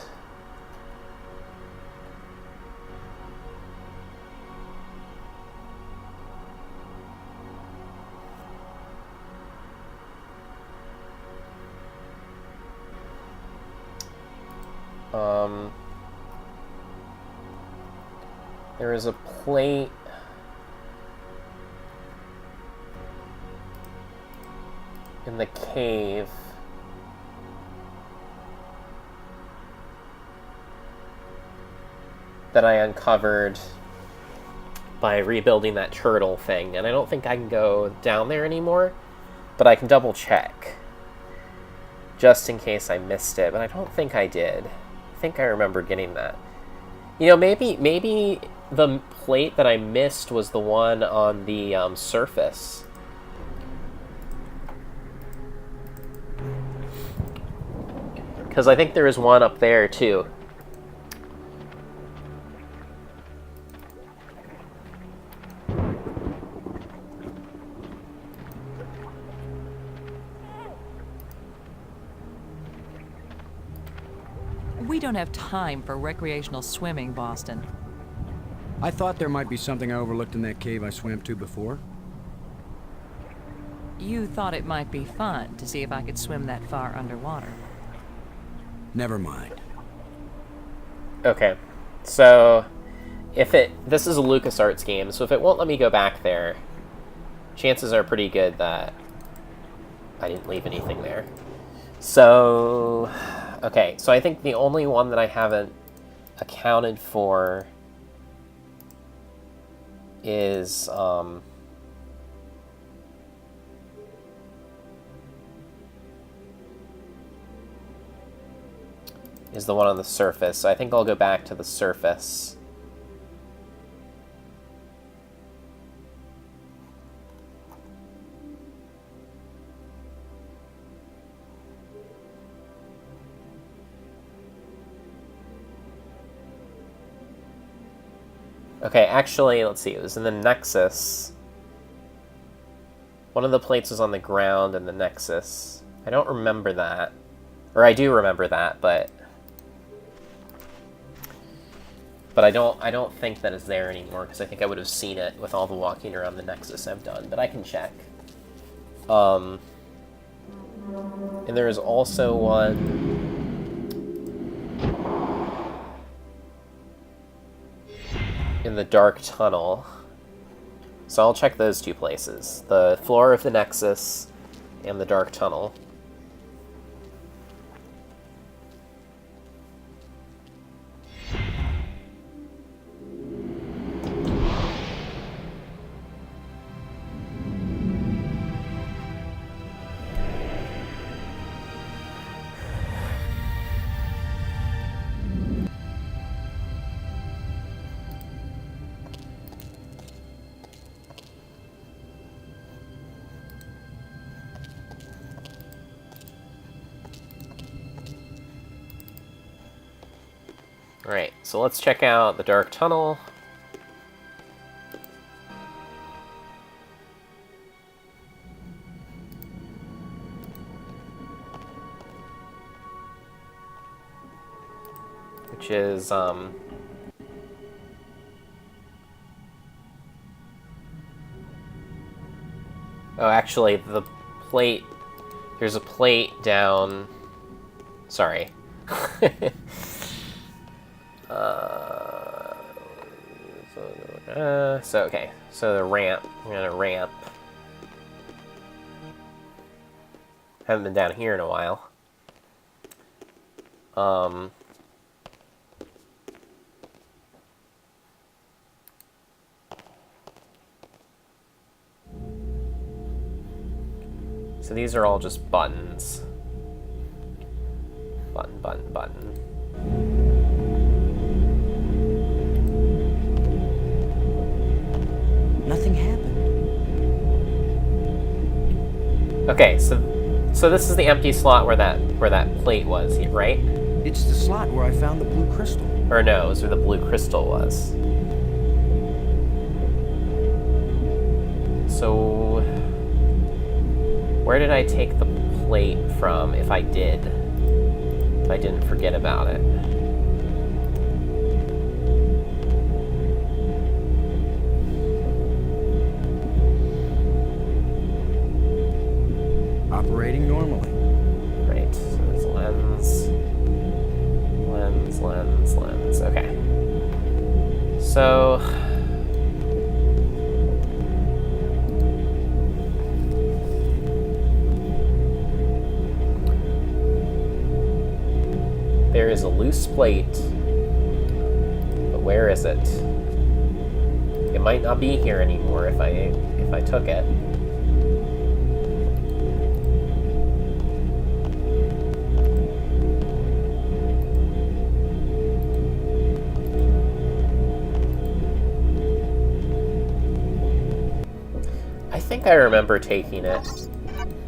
[SPEAKER 1] There is a plate in the cave. That I uncovered by rebuilding that turtle thing, and I don't think I can go down there anymore, but I can double check just in case I missed it, but I don't think I did. I think I remember getting that. You know, maybe the plate that I missed was the one on the surface. Because I think there is one up there too.
[SPEAKER 4] We don't have time for recreational swimming, Boston.
[SPEAKER 2] I thought there might be something I overlooked in that cave I swam to before.
[SPEAKER 4] You thought it might be fun to see if I could swim that far underwater.
[SPEAKER 2] Never mind.
[SPEAKER 1] Okay, so this is a LucasArts game, so if it won't let me go back there, chances are pretty good that I didn't leave anything there. So, okay, so I think the only one that I haven't accounted for is, is the one on the surface. So I think I'll go back to the surface. Okay, actually, let's see. It was in the Nexus. One of the plates was on the ground in the Nexus. I don't remember that. Or I do remember that, but I don't think that it's there anymore, because I think I would have seen it with all the walking around the Nexus I've done, but I can check. And there is also one in the Dark Tunnel. So I'll check those two places. The floor of the Nexus and the Dark Tunnel. Alright, so let's check out the dark tunnel. Which is, Oh, actually, the plate... There's a plate down... Sorry. Okay. So the ramp. We're gonna ramp. Haven't been down here in a while. So these are all just buttons. Button, button, button.
[SPEAKER 2] Nothing happened.
[SPEAKER 1] Okay, so this is the empty slot where that plate was, right?
[SPEAKER 2] It's the slot where I found the blue crystal.
[SPEAKER 1] Or no, it was where the blue crystal was. So where did I take the plate from if I did? If I didn't forget about it.
[SPEAKER 2] Operating normally.
[SPEAKER 1] Right, so there's lens. Lens. Okay. So... There is a loose plate, but where is it? It might not be here anymore if I took it. I think I remember taking it.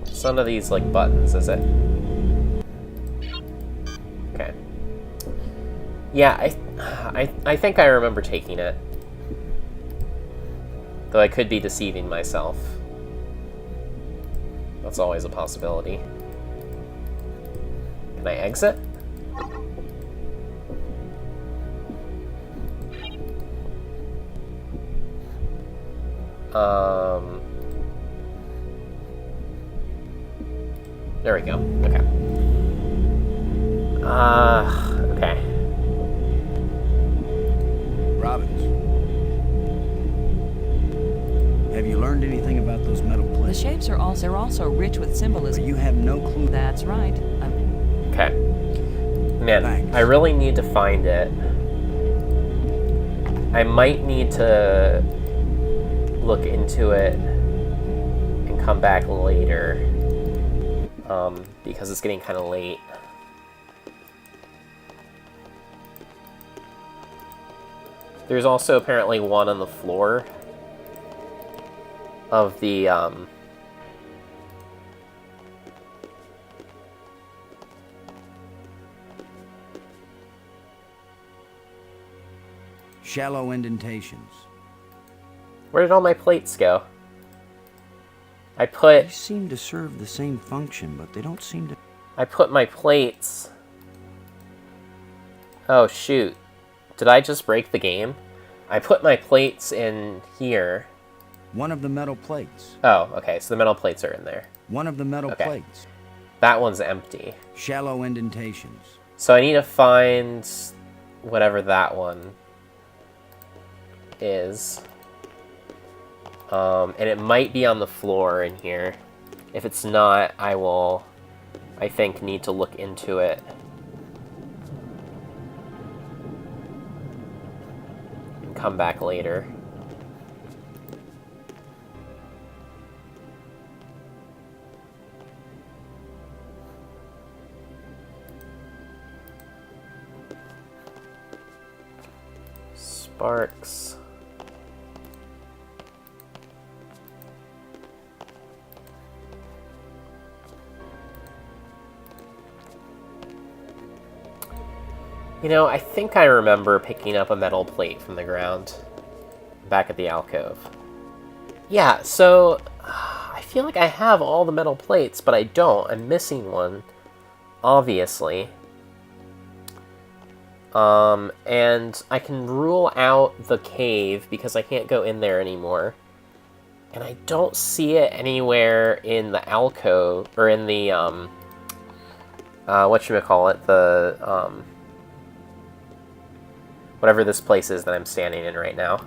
[SPEAKER 1] It's none of these like buttons, is it? Okay. Yeah, I think I remember taking it. Though I could be deceiving myself. That's always a possibility. Can I exit? There we go. Okay. Okay.
[SPEAKER 2] Robbins. Have you learned anything about those metal
[SPEAKER 4] The
[SPEAKER 2] plates?
[SPEAKER 4] shapes are also rich with symbolism.
[SPEAKER 2] You have no clue.
[SPEAKER 4] That's right.
[SPEAKER 1] Okay. Man,
[SPEAKER 2] Thanks.
[SPEAKER 1] I really need to find it. I might need to look into it and come back later. Because it's getting kind of late. There's also apparently one on the floor of the,
[SPEAKER 2] Shallow indentations.
[SPEAKER 1] Where did all my plates go? I
[SPEAKER 2] They
[SPEAKER 1] put
[SPEAKER 2] seem to serve the same function, but they don't seem to...
[SPEAKER 1] my plates... Oh, shoot. Did I just break the game? I put my plates in here.
[SPEAKER 2] One of the metal plates.
[SPEAKER 1] Oh, okay, so the metal plates are in there.
[SPEAKER 2] One of the metal
[SPEAKER 1] Okay.
[SPEAKER 2] plates.
[SPEAKER 1] That one's empty.
[SPEAKER 2] Shallow indentations.
[SPEAKER 1] So I need to find whatever that one is. And it might be on the floor in here. If it's not, I will, I think, need to look into it. And come back later. Sparks. You know, I think I remember picking up a metal plate from the ground back at the alcove. Yeah, so I feel like I have all the metal plates, but I don't. I'm missing one, obviously. And I can rule out the cave because I can't go in there anymore. And I don't see it anywhere in the alcove, or in the, whatchamacallit, the, whatever this place is that I'm standing in right now.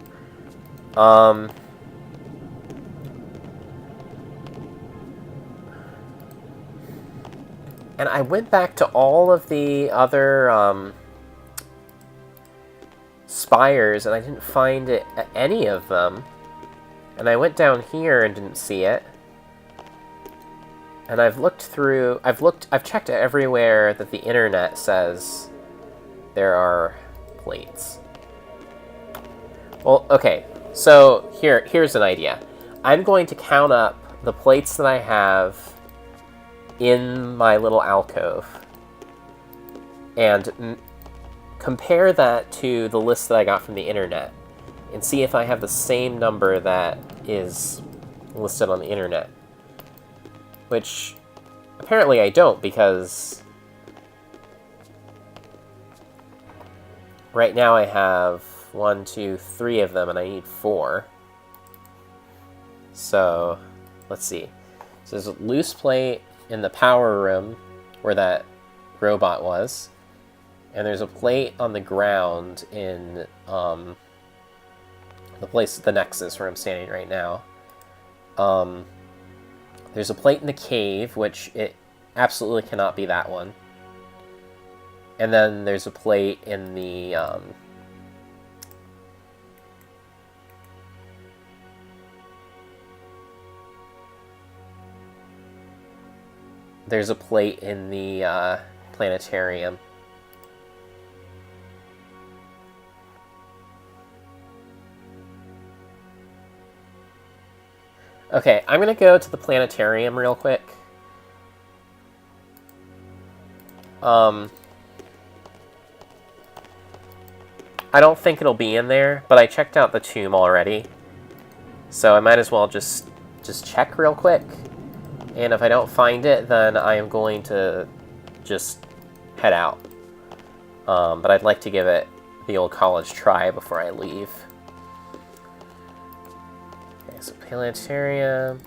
[SPEAKER 1] And I went back to all of the other, spires, and I didn't find it at any of them. And I went down here and didn't see it. And I've looked through, I've checked everywhere that the internet says there are plates. Well, okay, so here's an idea. I'm going to count up the plates that I have in my little alcove and compare that to the list that I got from the internet and see if I have the same number that is listed on the internet. Which, apparently I don't, because right now I have 1, 2, 3 of them, and I need 4. So, let's see. So there's a loose plate in the power room, where that robot was. And there's a plate on the ground in, the place, the Nexus, where I'm standing right now. There's a plate in the cave, which it absolutely cannot be that one. And then there's a plate in the, there's a plate in the, planetarium. Okay, I'm gonna go to the planetarium real quick. I don't think it'll be in there, but I checked out the tomb already. So I might as well just check real quick. And if I don't find it, then I am going to just head out. But I'd like to give it the old college try before I leave. Okay, so planetarium.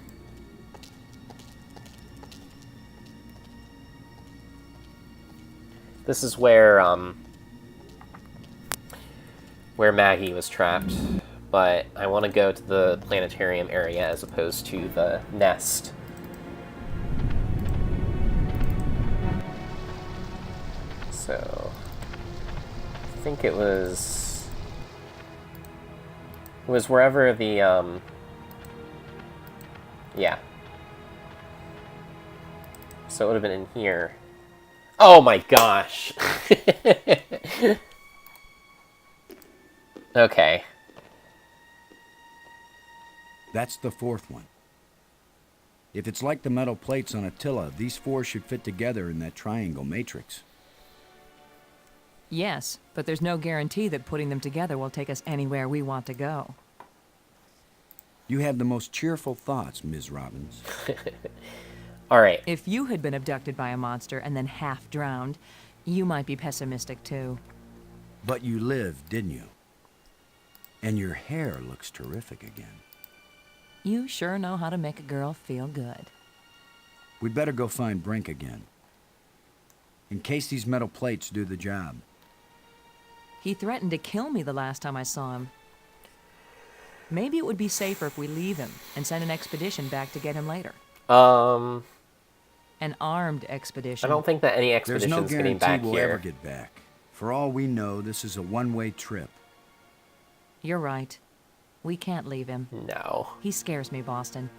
[SPEAKER 1] This is where Maggie was trapped, but I want to go to the planetarium area as opposed to the nest. So, I think it was wherever the, yeah. So it would have been in here. Oh my gosh! Okay.
[SPEAKER 2] That's the fourth one. If it's like the metal plates on Attila, these 4 should fit together in that triangle matrix.
[SPEAKER 4] Yes, but there's no guarantee that putting them together will take us anywhere we want to go.
[SPEAKER 2] You have the most cheerful thoughts, Ms. Robbins.
[SPEAKER 1] All right.
[SPEAKER 4] If you had been abducted by a monster and then half drowned, you might be pessimistic too.
[SPEAKER 2] But you lived, didn't you? And your hair looks terrific again.
[SPEAKER 4] You sure know how to make a girl feel good.
[SPEAKER 2] We'd better go find Brink again. In case these metal plates do the job.
[SPEAKER 4] He threatened to kill me the last time I saw him. Maybe it would be safer if we leave him and send an expedition back to get him later. An armed expedition.
[SPEAKER 1] I don't think that any
[SPEAKER 2] There's no
[SPEAKER 1] expedition's getting
[SPEAKER 2] guarantee
[SPEAKER 1] back
[SPEAKER 2] we'll
[SPEAKER 1] here.
[SPEAKER 2] ever get back. For all we know, this is a one-way trip.
[SPEAKER 4] You're right. We can't leave him.
[SPEAKER 1] No.
[SPEAKER 4] He scares me, Boston.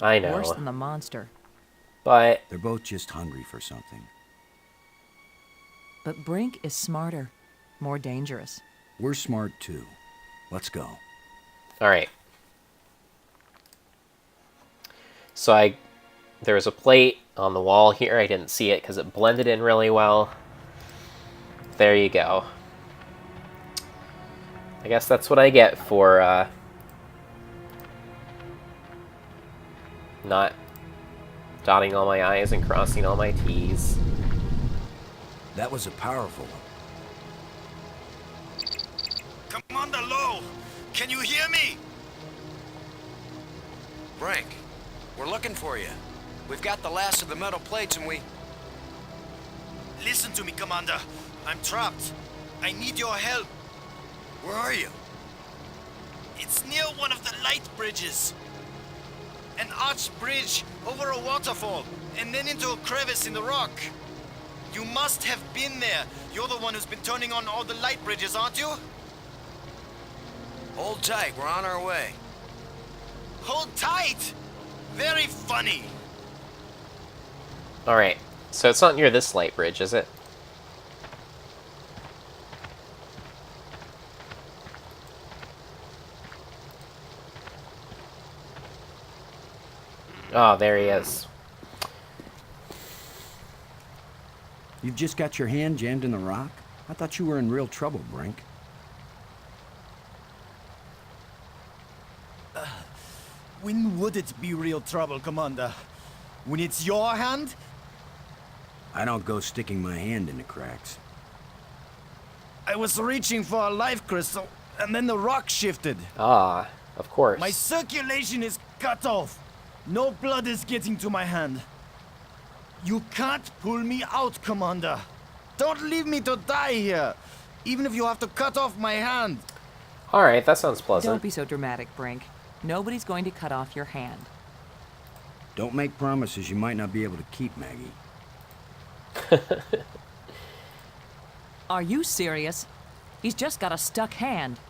[SPEAKER 1] I know.
[SPEAKER 4] Worse than the monster.
[SPEAKER 1] But
[SPEAKER 2] They're both just hungry for something.
[SPEAKER 4] But Brink is smarter, more dangerous.
[SPEAKER 2] We're smart too. Let's go.
[SPEAKER 1] all right. So there was a plate on the wall here. I didn't see it because it blended in really well. There you go. I guess that's what I get for not dotting all my I's and crossing all my T's.
[SPEAKER 2] That was a powerful one.
[SPEAKER 3] Commander Lowe, can you hear me?
[SPEAKER 2] Brink, we're looking for you. We've got the last of the metal plates and we...
[SPEAKER 3] Listen to me, Commander. I'm trapped. I need your help.
[SPEAKER 2] Where are you?
[SPEAKER 3] It's near one of the light bridges. An arched bridge over a waterfall, and then into a crevice in the rock. You must have been there. You're the one who's been turning on all the light bridges, aren't you?
[SPEAKER 2] Hold tight, we're on our way.
[SPEAKER 3] Hold tight! Very funny.
[SPEAKER 1] Alright, so it's not near this light bridge, is it? Oh, there he is.
[SPEAKER 2] You've just got your hand jammed in the rock? I thought you were in real trouble, Brink.
[SPEAKER 3] When would it be real trouble, Commander? When it's your hand?
[SPEAKER 2] I don't go sticking my hand in the cracks.
[SPEAKER 3] I was reaching for a life crystal, and then the rock shifted.
[SPEAKER 1] Ah, of course.
[SPEAKER 3] My circulation is cut off. No blood is getting to my hand. You can't pull me out, Commander. Don't leave me to die here, even if you have to cut off my hand.
[SPEAKER 1] Alright, that sounds pleasant.
[SPEAKER 4] Don't be so dramatic, Brink. Nobody's going to cut off your hand.
[SPEAKER 2] Don't make promises you might not be able to keep, Maggie.
[SPEAKER 4] Are you serious? He's just got a stuck hand.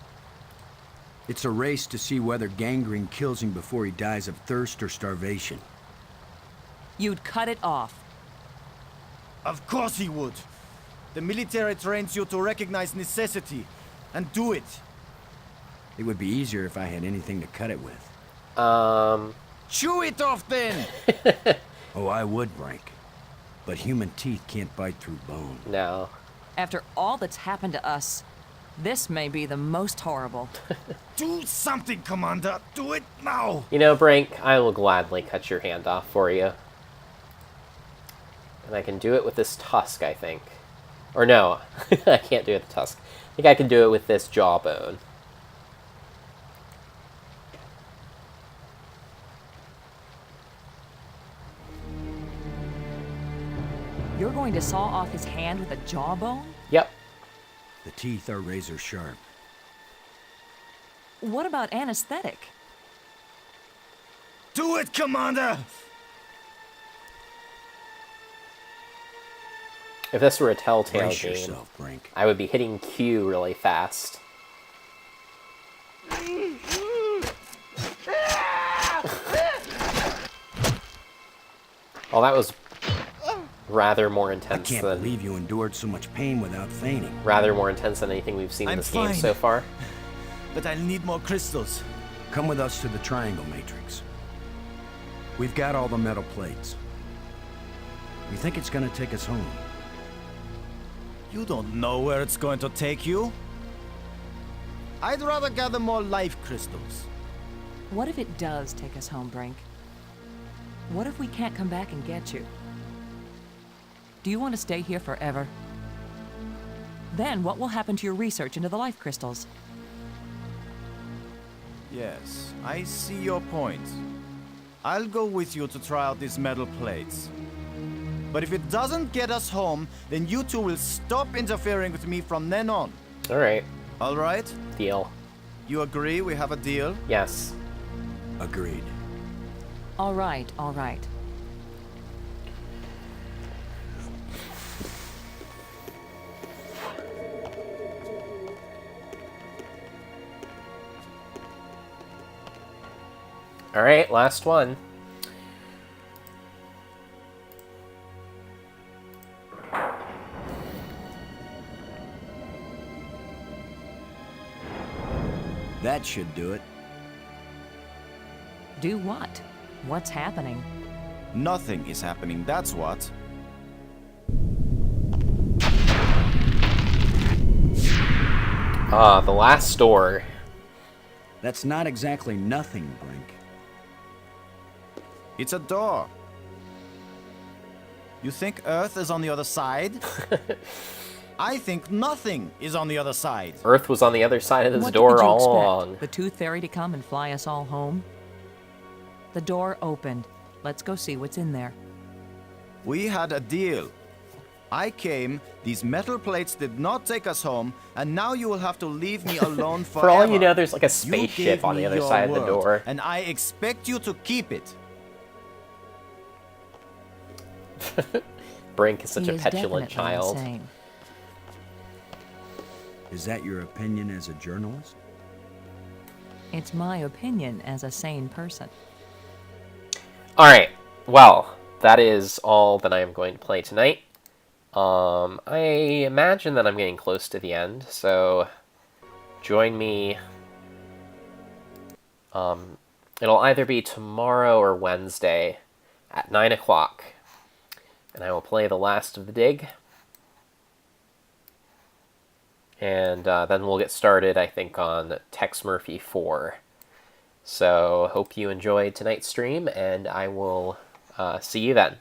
[SPEAKER 2] It's a race to see whether gangrene kills him before he dies of thirst or starvation.
[SPEAKER 4] You'd cut it off.
[SPEAKER 3] Of course he would. The military trains you to recognize necessity, and do it.
[SPEAKER 2] It would be easier if I had anything to cut it with.
[SPEAKER 3] Chew it off then!
[SPEAKER 2] Oh, I would, Brink. But human teeth can't bite through bone.
[SPEAKER 1] No.
[SPEAKER 4] After all that's happened to us, this may be the most horrible.
[SPEAKER 3] Do something, Commander. Do it now.
[SPEAKER 1] You know, Brink, I will gladly cut your hand off for you. And I can do it with this tusk, I think. Or no, I can't do it with the tusk. I think I can do it with this jawbone.
[SPEAKER 4] You're going to saw off his hand with a jawbone?
[SPEAKER 1] Yep.
[SPEAKER 2] The teeth are razor sharp.
[SPEAKER 4] What about anesthetic?
[SPEAKER 3] Do it, Commander!
[SPEAKER 1] If this were a Telltale
[SPEAKER 2] Brace
[SPEAKER 1] game,
[SPEAKER 2] yourself, Brink.
[SPEAKER 1] I would be hitting Q really fast. Well, that was rather more
[SPEAKER 2] I
[SPEAKER 1] intense
[SPEAKER 2] can't
[SPEAKER 1] than
[SPEAKER 2] believe you endured so much pain without fainting.
[SPEAKER 1] rather more intense than anything we've seen in
[SPEAKER 3] I'm
[SPEAKER 1] this game
[SPEAKER 3] fine.
[SPEAKER 1] so far.
[SPEAKER 3] But I'll need more crystals.
[SPEAKER 2] Come with us to the Triangle Matrix. We've got all the metal plates. We think it's gonna take us home.
[SPEAKER 3] You don't know where it's going to take you. I'd rather gather more life crystals.
[SPEAKER 4] What if it does take us home, Brink? What if we can't come back and get you? Do you want to stay here forever? Then what will happen to your research into the life crystals?
[SPEAKER 3] Yes, I see your point. I'll go with you to try out these metal plates. But if it doesn't get us home, then you two will stop interfering with me from then on.
[SPEAKER 1] Alright,
[SPEAKER 3] All right?
[SPEAKER 1] deal.
[SPEAKER 3] You agree we have a deal?
[SPEAKER 1] Yes.
[SPEAKER 2] Agreed.
[SPEAKER 4] All right, all right.
[SPEAKER 1] Alright, last one.
[SPEAKER 2] That should do it.
[SPEAKER 4] Do what? What's happening?
[SPEAKER 3] Nothing is happening, that's what.
[SPEAKER 1] The last door.
[SPEAKER 2] That's not exactly nothing, Brink.
[SPEAKER 5] It's a door. You think Earth is on the other side? I think nothing is on the other side.
[SPEAKER 1] Earth was on the other side of this
[SPEAKER 4] What
[SPEAKER 1] door
[SPEAKER 4] did you
[SPEAKER 1] all
[SPEAKER 4] expect?
[SPEAKER 1] along.
[SPEAKER 4] The Tooth Fairy to come and fly us all home? The door opened. Let's go see what's in there.
[SPEAKER 5] We had a deal. I came, these metal plates did not take us home, and now you will have to leave me alone forever.
[SPEAKER 1] For all you know, there's like a
[SPEAKER 5] You
[SPEAKER 1] spaceship
[SPEAKER 5] gave
[SPEAKER 1] on the
[SPEAKER 5] me
[SPEAKER 1] other
[SPEAKER 5] your
[SPEAKER 1] side of the
[SPEAKER 5] word,
[SPEAKER 1] door.
[SPEAKER 5] and I expect you to keep it.
[SPEAKER 1] Brink is such
[SPEAKER 4] He
[SPEAKER 1] a
[SPEAKER 4] is
[SPEAKER 1] petulant
[SPEAKER 4] definitely
[SPEAKER 1] child.
[SPEAKER 4] insane.
[SPEAKER 2] Is that your opinion as a journalist?
[SPEAKER 4] It's my opinion as a sane person.
[SPEAKER 1] Alright, well, that is all that I am going to play tonight. I imagine that I'm getting close to the end, so join me. It'll either be tomorrow or Wednesday at 9 o'clock, and I will play the last of the dig. And then we'll get started, I think, on Tex Murphy 4. So, hope you enjoyed tonight's stream, and I will see you then.